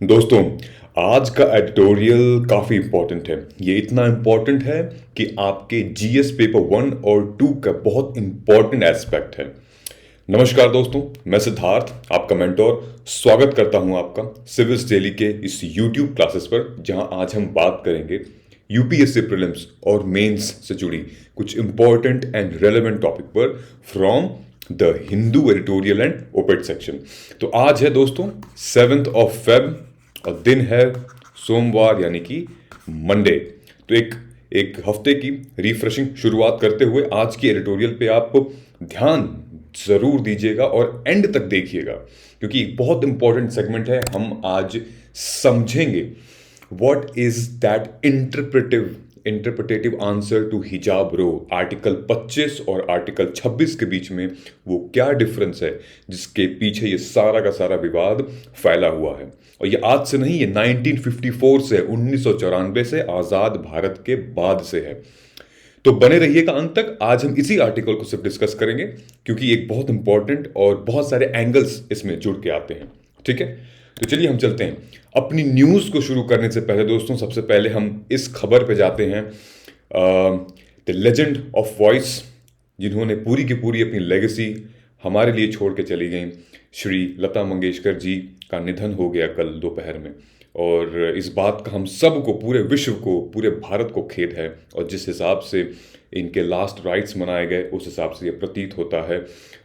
दोस्तों, आज का एडिटोरियल काफ़ी इम्पोर्टेंट है। ये इतना इम्पोर्टेंट है कि आपके जीएस पेपर 1 और 2 का बहुत इम्पोर्टेंट एस्पेक्ट है। नमस्कार दोस्तों, मैं सिद्धार्थ, आपका मेंटोर। स्वागत करता हूं आपका सिविल्स डेली के इस यूट्यूब क्लासेस पर, जहां आज हम बात करेंगे यूपीएससी प्रीलिम्स और मेंस से जुड़ी कुछ इम्पोर्टेंट एंड रेलेवेंट टॉपिक पर from the Hindu editorial and op-ed section. तो आज है दोस्तों 7 और दिन है सोमवार यानी कि मंडे। तो एक हफ्ते की रिफ्रेशिंग शुरुआत करते हुए आज की एडिटोरियल पे आप ध्यान जरूर दीजिएगा और एंड तक देखिएगा, क्योंकि एक बहुत इंपॉर्टेंट सेगमेंट है। हम आज समझेंगे what is that interpretative answer to hijab row. Article 25 और आर्टिकल 26 के बीच में वो क्या डिफरेंस है जिसके पीछे ये सारा का सारा विवाद फैला हुआ है। और ये आज से नहीं, ये 1954 से, 1994 से, आजाद भारत के बाद से है। तो बने रहिएगा अंत तक। आज हम इसी आर्टिकल को सिर्फ डिस्कस करेंगे, क्योंकि एक बहुत इंपॉर्टेंट और बहुत सारे एंगल्स इसमें जुड़ के आते हैं। ठीक है, तो चलिए हम चलते हैं। अपनी न्यूज़ को शुरू करने से पहले दोस्तों, सबसे पहले हम इस खबर पे जाते हैं। द लेजेंड ऑफ वॉइस, जिन्होंने पूरी की पूरी अपनी लेगेसी हमारे लिए छोड़ के चली गई, श्री लता मंगेशकर जी का निधन हो गया कल दोपहर में। और इस बात का हम सब को, पूरे विश्व को, पूरे भारत को खेद है। और जिस हिसाब से इनके लास्ट राइट्स मनाए गए, उस हिसाब से ये प्रतीत होता है।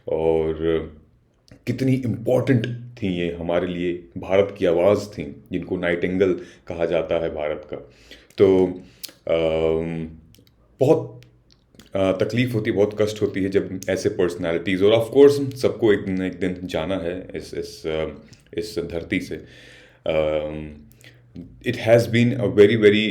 और कितनी इम्पोर्टेंट थी ये हमारे लिए, भारत की आवाज़ थी, जिनको नाइटिंगेल कहा जाता है भारत का। तो बहुत तकलीफ होती, बहुत कष्ट होती है जब ऐसे पर्सनालिटीज़, और ऑफ कोर्स सबको एक दिन जाना है इस धरती से। It has been a very very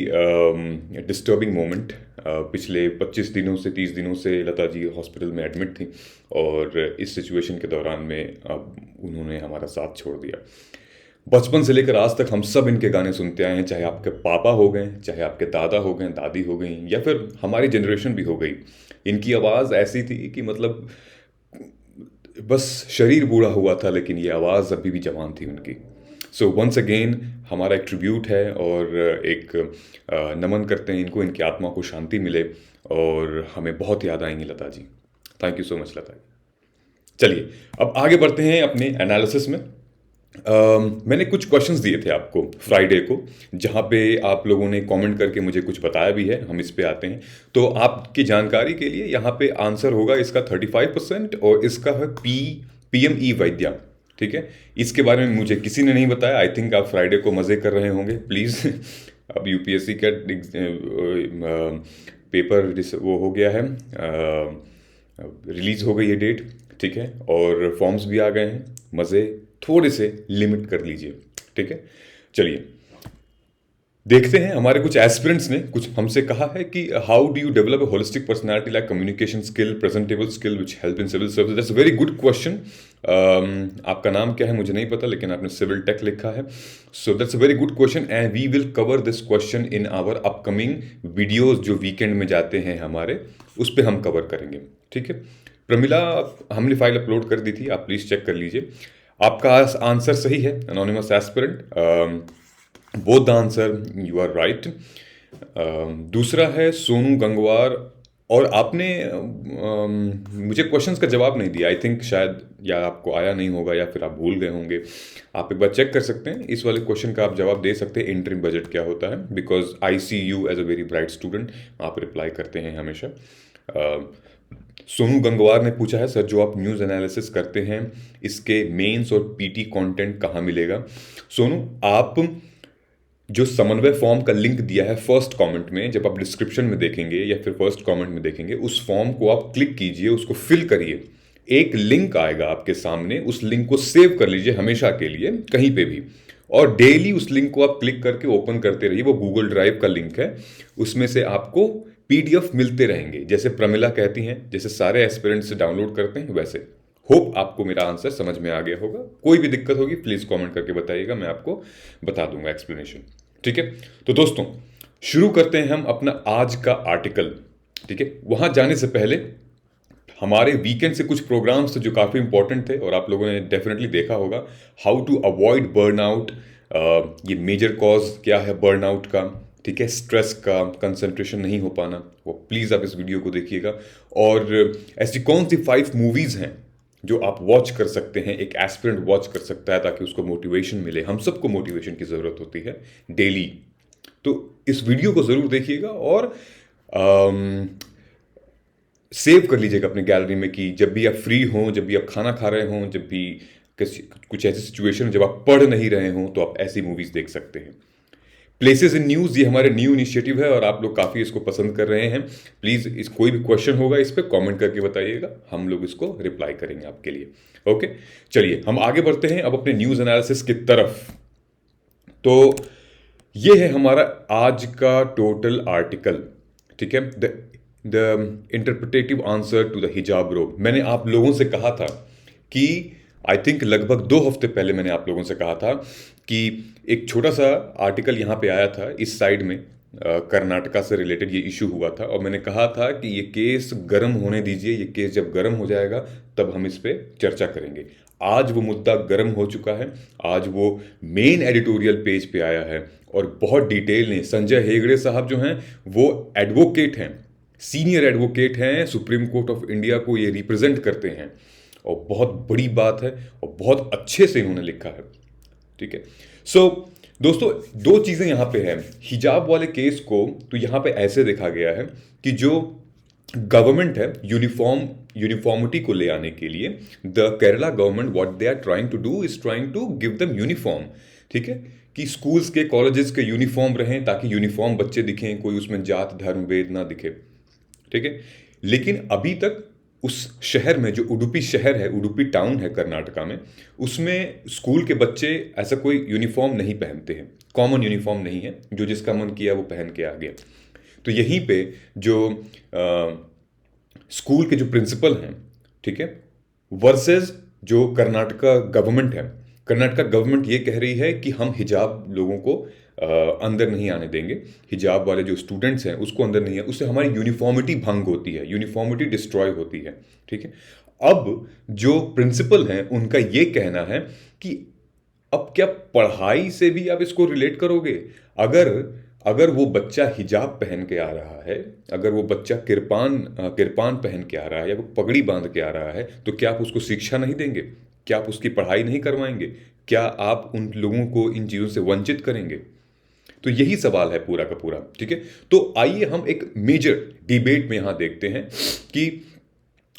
disturbing moment. पिछले 25 दिनों से 30 दिनों से लता जी हॉस्पिटल में एडमिट थी, और इस सिचुएशन के दौरान में अब उन्होंने हमारा साथ छोड़ दिया। बचपन से लेकर आज तक हम सब इनके गाने सुनते आए हैं, चाहे आपके पापा हो गए, चाहे आपके दादा हो गए, दादी हो गई, या फिर हमारी जनरेशन भी हो गई। इनकी आवाज़ ऐसी थी कि मतलब बस शरीर बूढ़ा हुआ था, लेकिन ये आवाज़ अभी भी जवान थी उनकी। सो वंस अगेन हमारा एक ट्रिब्यूट है, और एक नमन करते हैं इनको, इनकी आत्मा को शांति मिले, और हमें बहुत याद आएंगी Lata ji. Thank you so much Lata ji. चलिए अब आगे बढ़ते हैं अपने एनालिसिस में। मैंने कुछ क्वेश्चंस दिए थे आपको फ्राइडे को, जहाँ पे आप लोगों ने कमेंट करके मुझे कुछ बताया भी है। हम इस पे आते हैं। तो आपकी जानकारी के लिए, यहाँ पे आंसर होगा इसका 35%, और इसका है पीएमई वैद्या। ठीक है, इसके बारे में मुझे किसी ने नहीं बताया। आई थिंक आप फ्राइडे को मज़े कर रहे होंगे, प्लीज़। अब यूपीएससी का पेपर वो हो गया है, रिलीज़ हो गई है डेट। ठीक है, और फॉर्म्स भी आ गए हैं। मज़े थोड़े से लिमिट कर लीजिए। ठीक है, चलिए देखते हैं। हमारे कुछ एस्पिरेंट्स ने कुछ हमसे कहा है कि how do you develop a holistic personality like communication skill, presentable skill which help in civil service. That's a very good question. आपका नाम क्या है मुझे नहीं पता, लेकिन आपने सिविल टेक लिखा है। So that's a very good question, and we will cover this question in our upcoming videos, जो वीकेंड में जाते हैं हमारे, उस पर हम कवर करेंगे। ठीक है, प्रमिला, हमने फाइल अपलोड कर दी थी, आप प्लीज़ चेक कर लीजिए। आपका आंसर सही है, anonymous aspirant. Both the answer you are right. दूसरा है सोनू गंगवार, और आपने मुझे क्वेश्चंस का जवाब नहीं दिया। आई थिंक शायद या आपको आया नहीं होगा, या फिर आप भूल गए होंगे। आप एक बार चेक कर सकते हैं, इस वाले क्वेश्चन का आप जवाब दे सकते हैं। इंटरिम बजट क्या होता है, because I see you as a very bright student, आप रिप्लाई करते हैं हमेशा। सोनू गंगवार ने पूछा है, सर जो आप न्यूज़ एनालिसिस करते हैं, इसके मेंस और पीटी कंटेंट कहाँ मिलेगा। सोनू, आप जो समन्वय फॉर्म का लिंक दिया है फर्स्ट कमेंट में, जब आप डिस्क्रिप्शन में देखेंगे या फिर फर्स्ट कमेंट में देखेंगे, उस फॉर्म को आप क्लिक कीजिए, उसको फिल करिए। एक लिंक आएगा आपके सामने, उस लिंक को सेव कर लीजिए हमेशा के लिए, कहीं पे भी। और डेली उस लिंक को आप क्लिक करके ओपन करते रहिए। वो गूगल ड्राइव का लिंक है, उसमें से आपको पीडीएफ मिलते रहेंगे। जैसे प्रमिला कहती हैं, जैसे सारे एस्पिरेंट्स से डाउनलोड करते हैं, वैसे। होप आपको मेरा आंसर समझ में आ गया होगा। कोई भी दिक्कत होगी प्लीज़ कमेंट करके बताइएगा, मैं आपको बता दूंगा एक्सप्लेनेशन। ठीक है, तो दोस्तों शुरू करते हैं हम अपना आज का आर्टिकल। ठीक है, वहां जाने से पहले हमारे वीकेंड से कुछ प्रोग्राम्स थे जो काफ़ी इंपॉर्टेंट थे, और आप लोगों ने डेफिनेटली देखा होगा। हाउ टू अवॉइड बर्नआउट ये मेजर कॉज क्या है बर्नआउट का, ठीक है, स्ट्रेस का, कंसंट्रेशन नहीं हो पाना, वो प्लीज़ आप इस वीडियो को देखिएगा। और ऐसी कौन सी 5 मूवीज़ हैं जो आप वॉच कर सकते हैं, एक एस्पिरेंट वॉच कर सकता है ताकि उसको मोटिवेशन मिले। हम सबको मोटिवेशन की ज़रूरत होती है डेली। तो इस वीडियो को ज़रूर देखिएगा और सेव कर लीजिएगा अपनी गैलरी में कि जब भी आप फ्री हों, जब भी आप खाना खा रहे हों, जब भी कुछ ऐसी सिचुएशन हो जब आप पढ़ नहीं रहे हों, तो आप ऐसी मूवीज़ देख सकते हैं। प्लेसेस इन न्यूज़ ये हमारे न्यू इनिशिएटिव है और आप लोग काफ़ी इसको पसंद कर रहे हैं। प्लीज़ इस कोई भी क्वेश्चन होगा इस पर कमेंट करके बताइएगा, हम लोग इसको रिप्लाई करेंगे आपके लिए। ओके, चलिए हम आगे बढ़ते हैं अब अपने न्यूज़ एनालिसिस की तरफ। तो ये है हमारा आज का टोटल आर्टिकल, ठीक है, the interpretative answer to the hijab row. मैंने आप लोगों से कहा था कि आई थिंक लगभग 2 हफ्ते पहले मैंने आप लोगों से कहा था कि एक छोटा सा आर्टिकल यहाँ पे आया था इस साइड में, कर्नाटका से रिलेटेड ये इशू हुआ था और मैंने कहा था कि ये केस गर्म होने दीजिए, ये केस जब गर्म हो जाएगा तब हम इस पर चर्चा करेंगे। आज वो मुद्दा गर्म हो चुका है, आज वो मेन एडिटोरियल पेज पे आया है और बहुत डिटेल में संजय हेगड़े साहब जो हैं वो एडवोकेट हैं, सीनियर एडवोकेट हैं, सुप्रीम कोर्ट ऑफ इंडिया को ये रिप्रेजेंट करते हैं और बहुत बड़ी बात है और बहुत अच्छे से इन्होंने लिखा है, ठीक है। सो दोस्तों 2 चीज़ें यहाँ पे हैं हिजाब वाले केस को। तो यहाँ पे ऐसे देखा गया है कि जो गवर्नमेंट है यूनिफॉर्मिटी को ले आने के लिए, the Kerala government what they are trying to do is trying to give them uniform, ठीक है, कि स्कूल्स के कॉलेजेस के यूनिफॉर्म रहें ताकि यूनिफॉर्म बच्चे दिखें, कोई उसमें जात धर्म भेद ना दिखे, ठीक है। लेकिन अभी तक उस शहर में, जो उडुपी शहर है, उडुपी टाउन है कर्नाटका में, उसमें स्कूल के बच्चे ऐसा कोई यूनिफॉर्म नहीं पहनते हैं, कॉमन यूनिफॉर्म नहीं है, जो जिसका मन किया वो पहन के आ गया। तो यहीं पे जो स्कूल के जो प्रिंसिपल हैं, ठीक है, वर्सेस जो कर्नाटका गवर्नमेंट है, कर्नाटका गवर्नमेंट ये कह रही है कि हम हिजाब लोगों को अंदर नहीं आने देंगे, हिजाब वाले जो स्टूडेंट्स हैं उसको अंदर नहीं है, उससे हमारी यूनिफॉर्मिटी भंग होती है, यूनिफॉर्मिटी डिस्ट्रॉय होती है, ठीक है। अब जो प्रिंसिपल हैं उनका ये कहना है कि अब क्या पढ़ाई से भी आप इसको रिलेट करोगे? अगर वो बच्चा हिजाब पहन के आ रहा है, अगर वो बच्चा किरपान पहन के आ रहा है या वो पगड़ी बांध के आ रहा है, तो क्या आप उसको शिक्षा नहीं देंगे? क्या आप उसकी पढ़ाई नहीं करवाएंगे? क्या आप उन लोगों को इन चीज़ों से वंचित करेंगे? तो यही सवाल है पूरा का पूरा, ठीक है। तो आइए हम एक मेजर डिबेट में यहां देखते हैं कि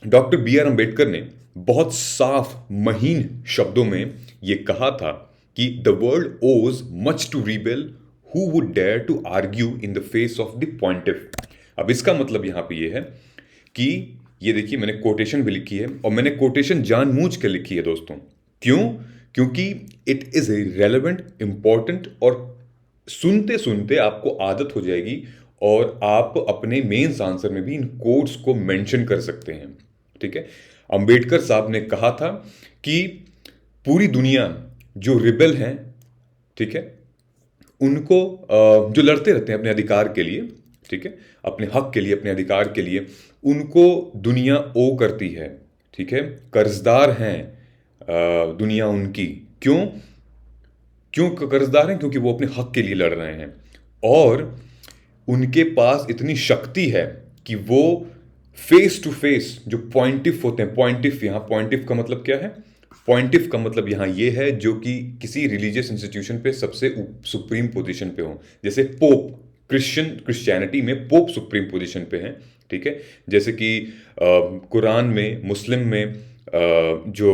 डॉक्टर बी आर अम्बेडकर ने बहुत साफ महीन शब्दों में ये कहा था कि the world owes much to rebel who would dare to argue in the face of the pontiff. अब इसका मतलब यहां पे ये है कि ये देखिए मैंने कोटेशन भी लिखी है और मैंने कोटेशन जानबूझ के लिखी है दोस्तों। क्यों? क्योंकि इट इज रेलेवेंट, इंपॉर्टेंट और सुनते सुनते आपको आदत हो जाएगी और आप अपने मेंस आंसर में भी इन कोट्स को मेंशन कर सकते हैं, ठीक है। अंबेडकर साहब ने कहा था कि पूरी दुनिया जो रिबेल हैं, ठीक है, उनको जो लड़ते रहते हैं अपने अधिकार के लिए, ठीक है, अपने हक के लिए, अपने अधिकार के लिए, उनको दुनिया ओ करती है, ठीक है, कर्जदार हैं दुनिया उनकी। क्यों कर्जदार हैं? क्योंकि वो अपने हक के लिए लड़ रहे हैं और उनके पास इतनी शक्ति है कि वो फेस टू फेस जो पॉइंटिफ होते हैं, पॉइंटिफ, यहाँ पॉइंटिफ का मतलब क्या है? पॉइंटिफ का मतलब यहाँ ये है जो कि किसी रिलीजियस इंस्टीट्यूशन पे सबसे सुप्रीम पोजीशन पे हो, जैसे पोप, क्रिश्चियनिटी में पोप सुप्रीम पोजीशन पे हैं, ठीक है। जैसे कि कुरान में, मुस्लिम में जो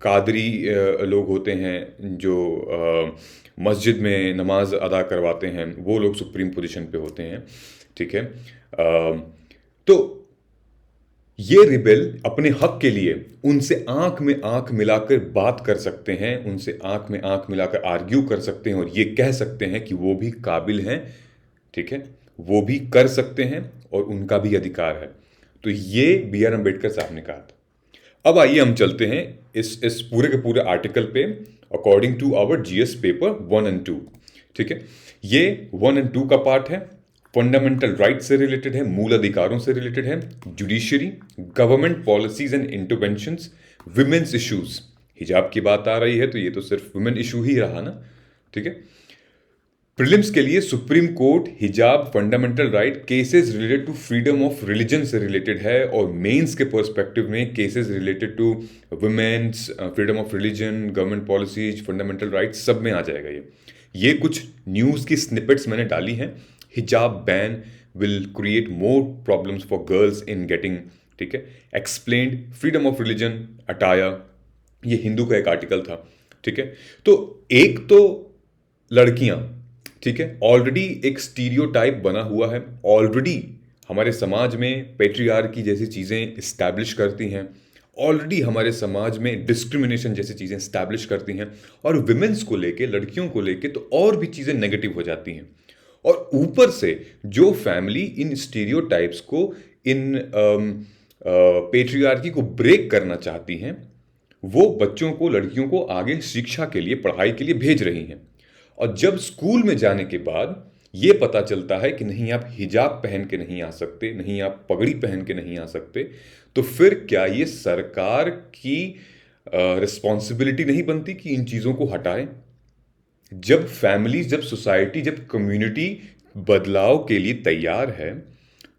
कादरी लोग होते हैं जो मस्जिद में नमाज अदा करवाते हैं, वो लोग सुप्रीम पोजीशन पे होते हैं, ठीक है। तो ये रिबेल अपने हक के लिए उनसे आंख में आंख मिलाकर बात कर सकते हैं, उनसे आंख में आंख मिलाकर आर्ग्यू कर सकते हैं और ये कह सकते हैं कि वो भी काबिल हैं, ठीक है, वो भी कर सकते हैं और उनका भी अधिकार है। तो ये बी आर अम्बेडकर साहब ने कहा था। अब आइए हम चलते हैं इस पूरे के पूरे आर्टिकल पे according to our GS paper 1 और 2, ठीक है। ये 1 और 2 का पार्ट है, फंडामेंटल राइट से रिलेटेड है, मूल अधिकारों से रिलेटेड है, judiciary, government policies and interventions, women's issues, हिजाब की बात आ रही है तो ये तो सिर्फ वुमेन इशू ही रहा ना, ठीक है। प्रीलिम्स के लिए supreme court hijab fundamental right cases related to freedom of religion से रिलेटेड है, और मेंस के पर्सपेक्टिव में cases related to women's freedom of religion, government policies, fundamental rights, सब में आ जाएगा ये कुछ न्यूज़ की स्निपेट्स मैंने डाली हैं। हिजाब ban will create more problems for girls in getting, ठीक है, explained freedom of religion attire, ये हिंदू का एक आर्टिकल था, ठीक है। तो एक तो लड़कियां, ठीक है, ऑलरेडी एक स्टीरियोटाइप बना हुआ है, ऑलरेडी हमारे समाज में पेट्रियार्की जैसी चीज़ें इस्टेब्लिश करती हैं, ऑलरेडी हमारे समाज में डिस्क्रिमिनेशन जैसी चीज़ें इस्टेब्लिश करती हैं, और विमेंस को लेके, लड़कियों को लेके तो और भी चीज़ें नेगेटिव हो जाती हैं। और ऊपर से जो फैमिली इन स्टीरियोटाइप्स को, इन पेट्रियार्की को ब्रेक करना चाहती हैं, वो बच्चों को, लड़कियों को आगे शिक्षा के लिए, पढ़ाई के लिए भेज रही हैं। और जब स्कूल में जाने के बाद ये पता चलता है कि नहीं आप हिजाब पहन के नहीं आ सकते, नहीं आप पगड़ी पहन के नहीं आ सकते, तो फिर क्या ये सरकार की रिस्पॉन्सिबिलिटी नहीं बनती कि इन चीज़ों को हटाए? जब फैमिली, जब सोसाइटी, जब कम्युनिटी बदलाव के लिए तैयार है,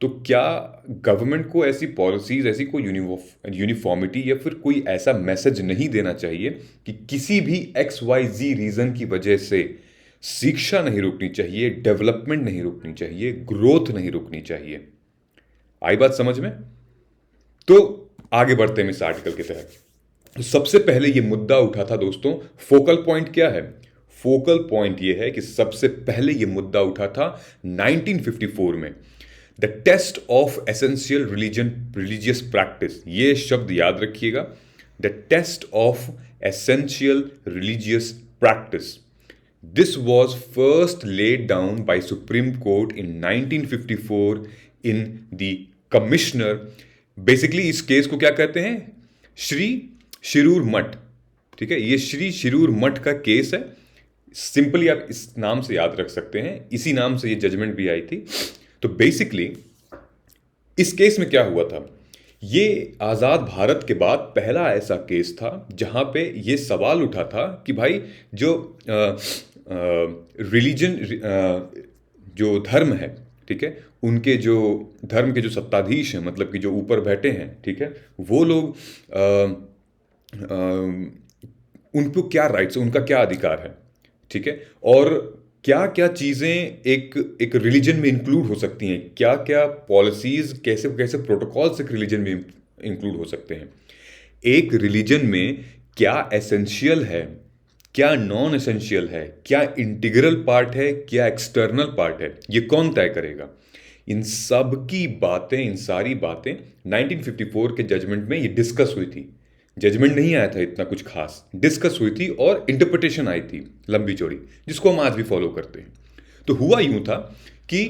तो क्या गवर्नमेंट को ऐसी पॉलिसीज, ऐसी कोई यूनिफॉर्मिटी या फिर कोई ऐसा मैसेज नहीं देना चाहिए कि किसी भी XYZ रीज़न की वजह से शिक्षा नहीं रुकनी चाहिए, डेवलपमेंट नहीं रुकनी चाहिए, ग्रोथ नहीं रुकनी चाहिए? आई बात समझ में? तो आगे बढ़ते हैं इस आर्टिकल की तरफ। तो सबसे पहले ये मुद्दा उठा था दोस्तों, फोकल पॉइंट क्या है? फोकल पॉइंट ये है कि सबसे पहले ये मुद्दा उठा था 1954 में, the test of essential religious practice. ये शब्द याद रखिएगा, the test of essential religious practice. This was first laid down by supreme court in 1954 in the commissioner. Basically इस केस को क्या कहते हैं? श्री शिरूर मठ, ठीक है, ये श्री शिरूर मठ का केस है। सिंपली आप इस नाम से याद रख सकते हैं, इसी नाम से ये जजमेंट भी आई थी। तो बेसिकली इस केस में क्या हुआ था, ये आज़ाद भारत के बाद पहला ऐसा केस था जहां पे ये सवाल उठा था कि भाई जो रिलीजन, जो धर्म है, ठीक है, उनके जो धर्म के जो सत्ताधीश हैं, मतलब कि जो ऊपर बैठे हैं, ठीक है, वो लोग उनको क्या राइट्स है, उनका क्या अधिकार है, ठीक है, और क्या क्या चीज़ें एक रिलीजन में इंक्लूड हो सकती हैं, क्या क्या पॉलिसीज़, कैसे कैसे प्रोटोकॉल्स एक रिलीजन में इंक्लूड हो सकते हैं, एक रिलीजन में क्या एसेंशियल है, क्या नॉन एसेंशियल है, क्या इंटीग्रल पार्ट है, क्या एक्सटर्नल पार्ट है, ये कौन तय करेगा? इन सब की बातें, इन सारी बातें 1954 के जजमेंट में ये डिस्कस हुई थी। जजमेंट नहीं आया था इतना कुछ खास, डिस्कस हुई थी और इंटरप्रिटेशन आई थी लंबी चौड़ी, जिसको हम आज भी फॉलो करते हैं। तो हुआ यूं था कि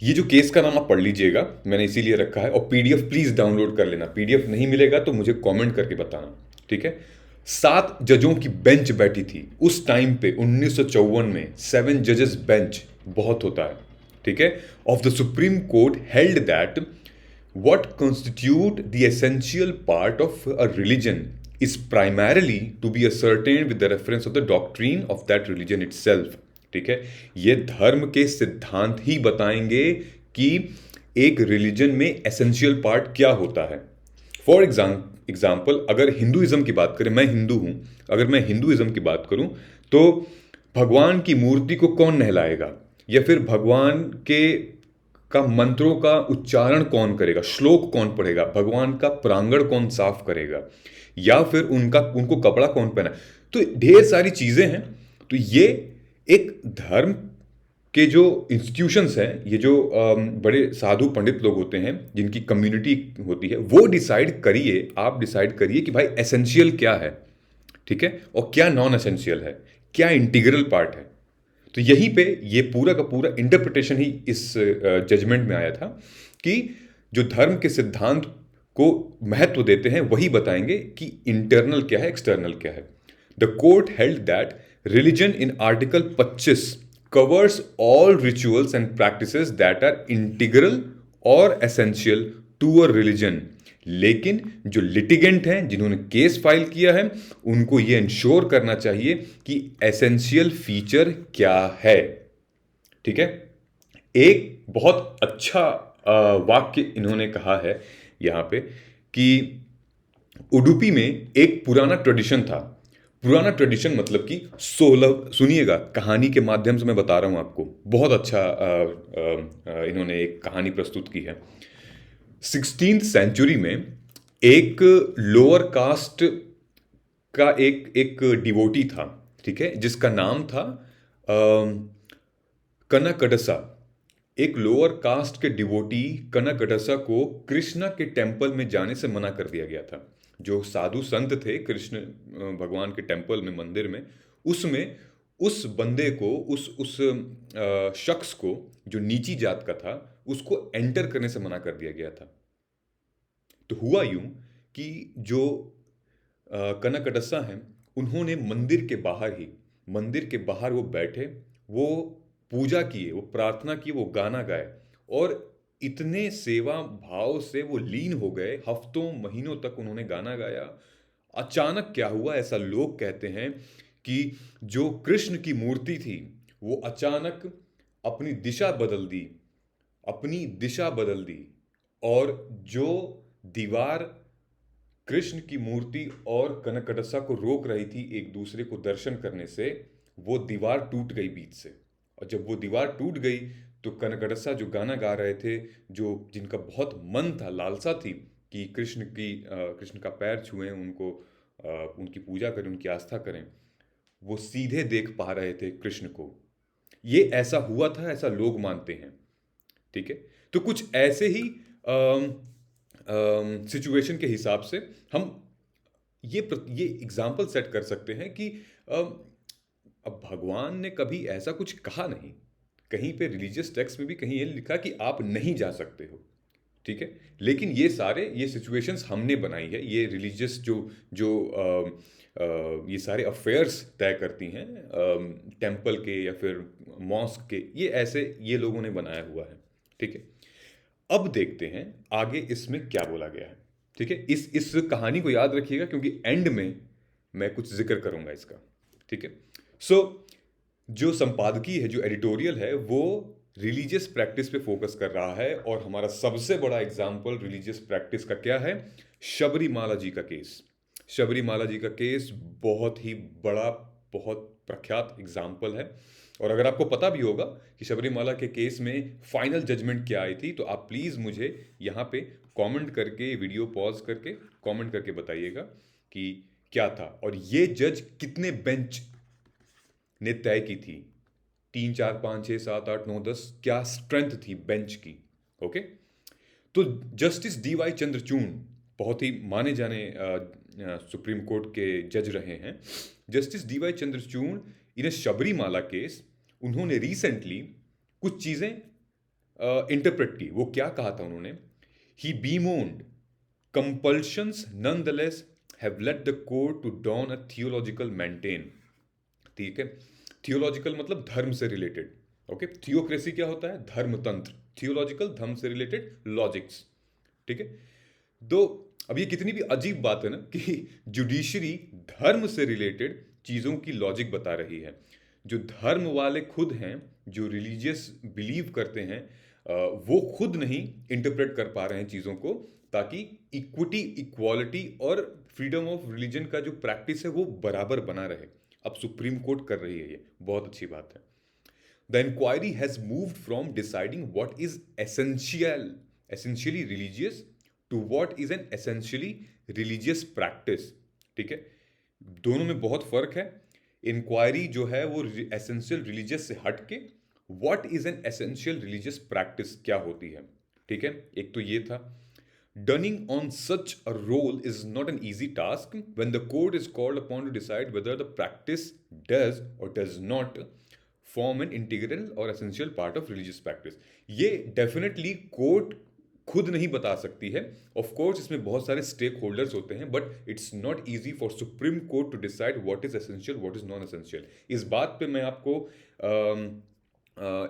ये जो केस का नाम आप पढ़ लीजिएगा, मैंने इसीलिए रखा है, और PDF प्लीज डाउनलोड कर लेना। PDF नहीं मिलेगा तो मुझे कमेंट करके बताना, ठीक है। 7 जजों की बेंच बैठी थी उस टाइम पे 1954 में। 7 जजेस बेंच बहुत होता है, ठीक है, of the supreme court held that what constitute the essential part of a religion is primarily to be ascertained with the reference of the doctrine of that religion itself, ठीक है। ये धर्म के सिद्धांत ही बताएंगे कि एक रिलीजन में एसेंशियल पार्ट क्या होता है। फॉर एग्जाम्पल अगर हिंदुइज्म की बात करें, मैं हिंदू हूं, अगर मैं हिंदुइज्म की बात करूं तो भगवान की मूर्ति को कौन नहलाएगा, या फिर भगवान के मंत्रों का उच्चारण कौन करेगा, श्लोक कौन पढ़ेगा, भगवान का प्रांगण कौन साफ करेगा, या फिर उनको कपड़ा कौन पहना, तो ढेर सारी चीजें हैं। तो ये एक धर्म के जो इंस्टीट्यूशंस हैं, ये जो बड़े साधु पंडित लोग होते हैं, जिनकी कम्युनिटी होती है, वो डिसाइड करिए, आप डिसाइड करिए कि भाई एसेंशियल क्या है, ठीक है, और क्या नॉन एसेंशियल है, क्या इंटीग्रल पार्ट है। तो यहीं पे ये पूरा का पूरा इंटरप्रिटेशन ही इस जजमेंट में आया था कि जो धर्म के सिद्धांत को महत्व देते हैं वही बताएंगे कि इंटरनल क्या है, एक्सटर्नल क्या है। The court held that religion in article 25 covers all rituals and practices that are integral or essential to a religion, लेकिन जो लिटिगेंट हैं, जिन्होंने केस फाइल किया है, उनको ये इंश्योर करना चाहिए कि एसेंशियल फीचर क्या है। ठीक है। एक बहुत अच्छा वाक्य इन्होंने कहा है यहाँ पे कि उडुपी में एक पुराना ट्रेडिशन था। पुराना ट्रेडिशन मतलब कि 16, सुनिएगा, कहानी के माध्यम से मैं बता रहा हूँ आपको। बहुत अच्छा इन्होंने एक कहानी प्रस्तुत की है। 16th सेंचुरी में एक लोअर कास्ट का एक एक डिवोटी था, ठीक है, जिसका नाम था कनकडसा। एक लोअर कास्ट के डिवोटी कनकडसा को कृष्णा के टेम्पल में जाने से मना कर दिया गया था। जो साधु संत थे कृष्ण भगवान के टेम्पल में, मंदिर में, उसमें उस बंदे को, उस शख्स को जो नीची जात का था, उसको एंटर करने से मना कर दिया गया था। तो हुआ यूं कि जो कनकडसा हैं, उन्होंने मंदिर के बाहर वो बैठे, वो पूजा किए, वो प्रार्थना की, वो गाना गाए, और इतने सेवा भाव से वो लीन हो गए, हफ्तों महीनों तक उन्होंने गाना गाया। अचानक क्या हुआ, ऐसा लोग कहते हैं कि जो कृष्ण की मूर्ति थी वो अचानक अपनी दिशा बदल दी, अपनी दिशा बदल दी, और जो दीवार कृष्ण की मूर्ति और कनकदसा को रोक रही थी एक दूसरे को दर्शन करने से, वो दीवार टूट गई बीच से। और जब वो दीवार टूट गई तो कनकदसा जो गाना गा रहे थे, जो जिनका बहुत मन था, लालसा थी कि कृष्ण का पैर छुएं, उनको उनकी पूजा करें, उनकी आस्था करें, वो सीधे देख पा रहे थे कृष्ण को। ये ऐसा हुआ था, ऐसा लोग मानते हैं। ठीक है। तो कुछ ऐसे ही सिचुएशन के हिसाब से हम ये एग्जाम्पल सेट कर सकते हैं कि अब भगवान ने कभी ऐसा कुछ कहा नहीं। कहीं पे रिलीजियस टेक्स्ट में भी कहीं ये लिखा कि आप नहीं जा सकते हो। ठीक है। लेकिन ये सिचुएशंस हमने बनाई है। ये रिलीजियस जो जो ये सारे अफेयर्स तय करती हैं, टेम्पल के या फिर मॉस्क के, ये लोगों ने बनाया हुआ है। ठीक है। अब देखते हैं आगे इसमें क्या बोला गया है। ठीक है। इस कहानी को याद रखिएगा, क्योंकि एंड में मैं कुछ जिक्र करूंगा इसका। ठीक है। सो जो संपादकीय है, जो एडिटोरियल है, वो रिलीजियस प्रैक्टिस पे फोकस कर रहा है। और हमारा सबसे बड़ा एग्जाम्पल रिलीजियस प्रैक्टिस का क्या है? शबरीमाला जी का केस। शबरीमाला जी का केस बहुत ही बड़ा, बहुत प्रख्यात एग्जाम्पल है। और अगर आपको पता भी होगा कि शबरीमाला के केस में फाइनल जजमेंट क्या आई थी, तो आप प्लीज़ मुझे यहाँ पे कमेंट करके, वीडियो पॉज करके कमेंट करके बताइएगा कि क्या था, और ये जज कितने बेंच ने तय की थी। 3, 4, 5, 6, 7, 8, 9, 10, क्या स्ट्रेंथ थी बेंच की। ओके। तो जस्टिस DY चंद्रचूड़ बहुत ही माने जाने सुप्रीम कोर्ट के जज रहे हैं। जस्टिस DY चंद्रचूड़, इन्हें शबरीमाला केस, उन्होंने रिसेंटली कुछ चीज़ें इंटरप्रेट की। वो क्या कहा था उन्होंने? He bemoaned compulsions nonetheless have led the court to don a theological mantle. ठीक है। थियोलॉजिकल मतलब धर्म से रिलेटेड। ओके। थियोक्रेसी क्या होता है? धर्मतंत्र। थियोलॉजिकल धर्म से रिलेटेड लॉजिक्स। ठीक है। तो अब ये कितनी भी अजीब बात है ना कि जुडिशरी धर्म से रिलेटेड चीज़ों की लॉजिक बता रही है। जो धर्म वाले खुद हैं, जो रिलीजियस बिलीव करते हैं, वो खुद नहीं इंटरप्रेट कर पा रहे हैं चीज़ों को, ताकि इक्विटी, इक्वालिटी और फ्रीडम ऑफ रिलीजन का जो प्रैक्टिस है वो बराबर बना रहे। अब सुप्रीम कोर्ट कर रही है, ये बहुत अच्छी बात है। The inquiry has moved from deciding what is essentially religious to what is an essentially religious practice. ठीक है। दोनों में बहुत फर्क है। इंक्वायरी जो है वो एसेंशियल रिलीजियस से हट के what is an essential religious practice क्या होती है। ठीक है। एक तो ये था। Dunning on such a role is not an easy task when the court is called upon to decide whether the practice does or does not form an integral or essential part of religious practice. ये definitely court खुद नहीं बता सकती है। Of course इसमें बहुत सारे stake holders होते हैं, but it's not easy for supreme court to decide what is essential, what is non essential. इस बात पे मैं आपको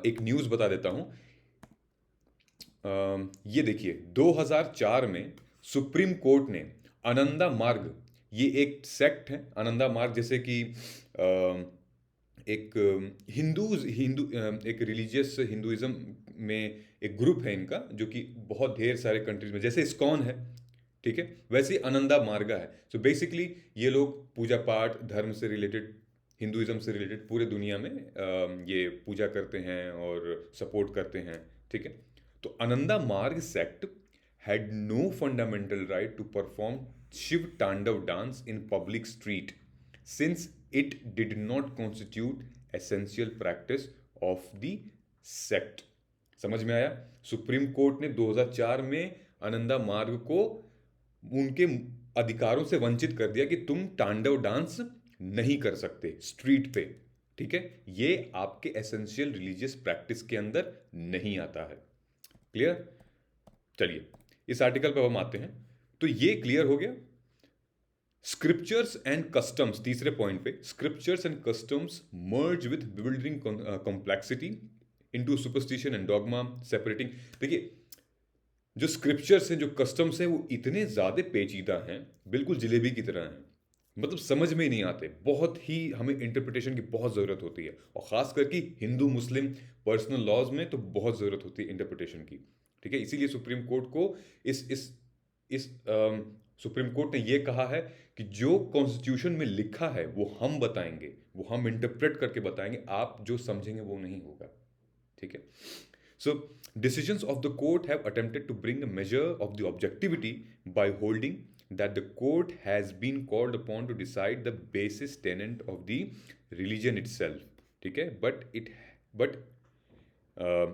एक न्यूज़ बता देता हूँ। ये देखिए, 2004 में सुप्रीम कोर्ट ने आनंदा मार्ग, ये एक सेक्ट है आनंदा मार्ग, जैसे कि एक एक रिलीजियस हिंदुइज्म में एक ग्रुप है इनका, जो कि बहुत ढेर सारे कंट्रीज में, जैसे इस्कॉन है, ठीक है, वैसे ही आनंदा मार्गा है। सो बेसिकली ये लोग पूजा पाठ, धर्म से रिलेटेड, हिंदुइज्म से रिलेटेड पूरे दुनिया में ये पूजा करते हैं और सपोर्ट करते हैं, ठीक है। तो आनंदा मार्ग sect had no fundamental right to perform Shiv Tandav dance in public street, since it did not constitute essential practice of the sect. समझ में आया? सुप्रीम कोर्ट ने 2004 में आनंदा मार्ग को उनके अधिकारों से वंचित कर दिया कि तुम तांडव डांस नहीं कर सकते स्ट्रीट पे, ठीक है। ये आपके एसेंशियल रिलीजियस प्रैक्टिस के अंदर नहीं आता है। क्लियर? चलिए इस आर्टिकल पर हम आते हैं। तो ये क्लियर हो गया। स्क्रिप्चर्स एंड कस्टम्स, तीसरे पॉइंट पे, scriptures and customs merge with building complexity into superstition and dogma separating. देखिए जो स्क्रिप्चर्स हैं, जो कस्टम्स हैं, वो इतने ज़्यादा पेचीदा हैं, बिल्कुल जलेबी की तरह हैं, मतलब समझ में ही नहीं आते। बहुत ही हमें इंटरप्रिटेशन की बहुत ज़रूरत होती है, और ख़ास करके हिंदू मुस्लिम पर्सनल लॉज में तो बहुत ज़रूरत होती है इंटरप्रिटेशन की, ठीक है। इसीलिए सुप्रीम कोर्ट को इस सुप्रीम कोर्ट ने ये कहा है कि जो कॉन्स्टिट्यूशन में लिखा है वो हम बताएंगे, वो हम इंटरप्रेट करके बताएंगे, आप जो समझेंगे वो नहीं होगा, ठीक है। So, decisions of the court have attempted to bring a measure of the objectivity by holding that the court has been called upon to decide the basis tenet of the religion itself, ठीक है, but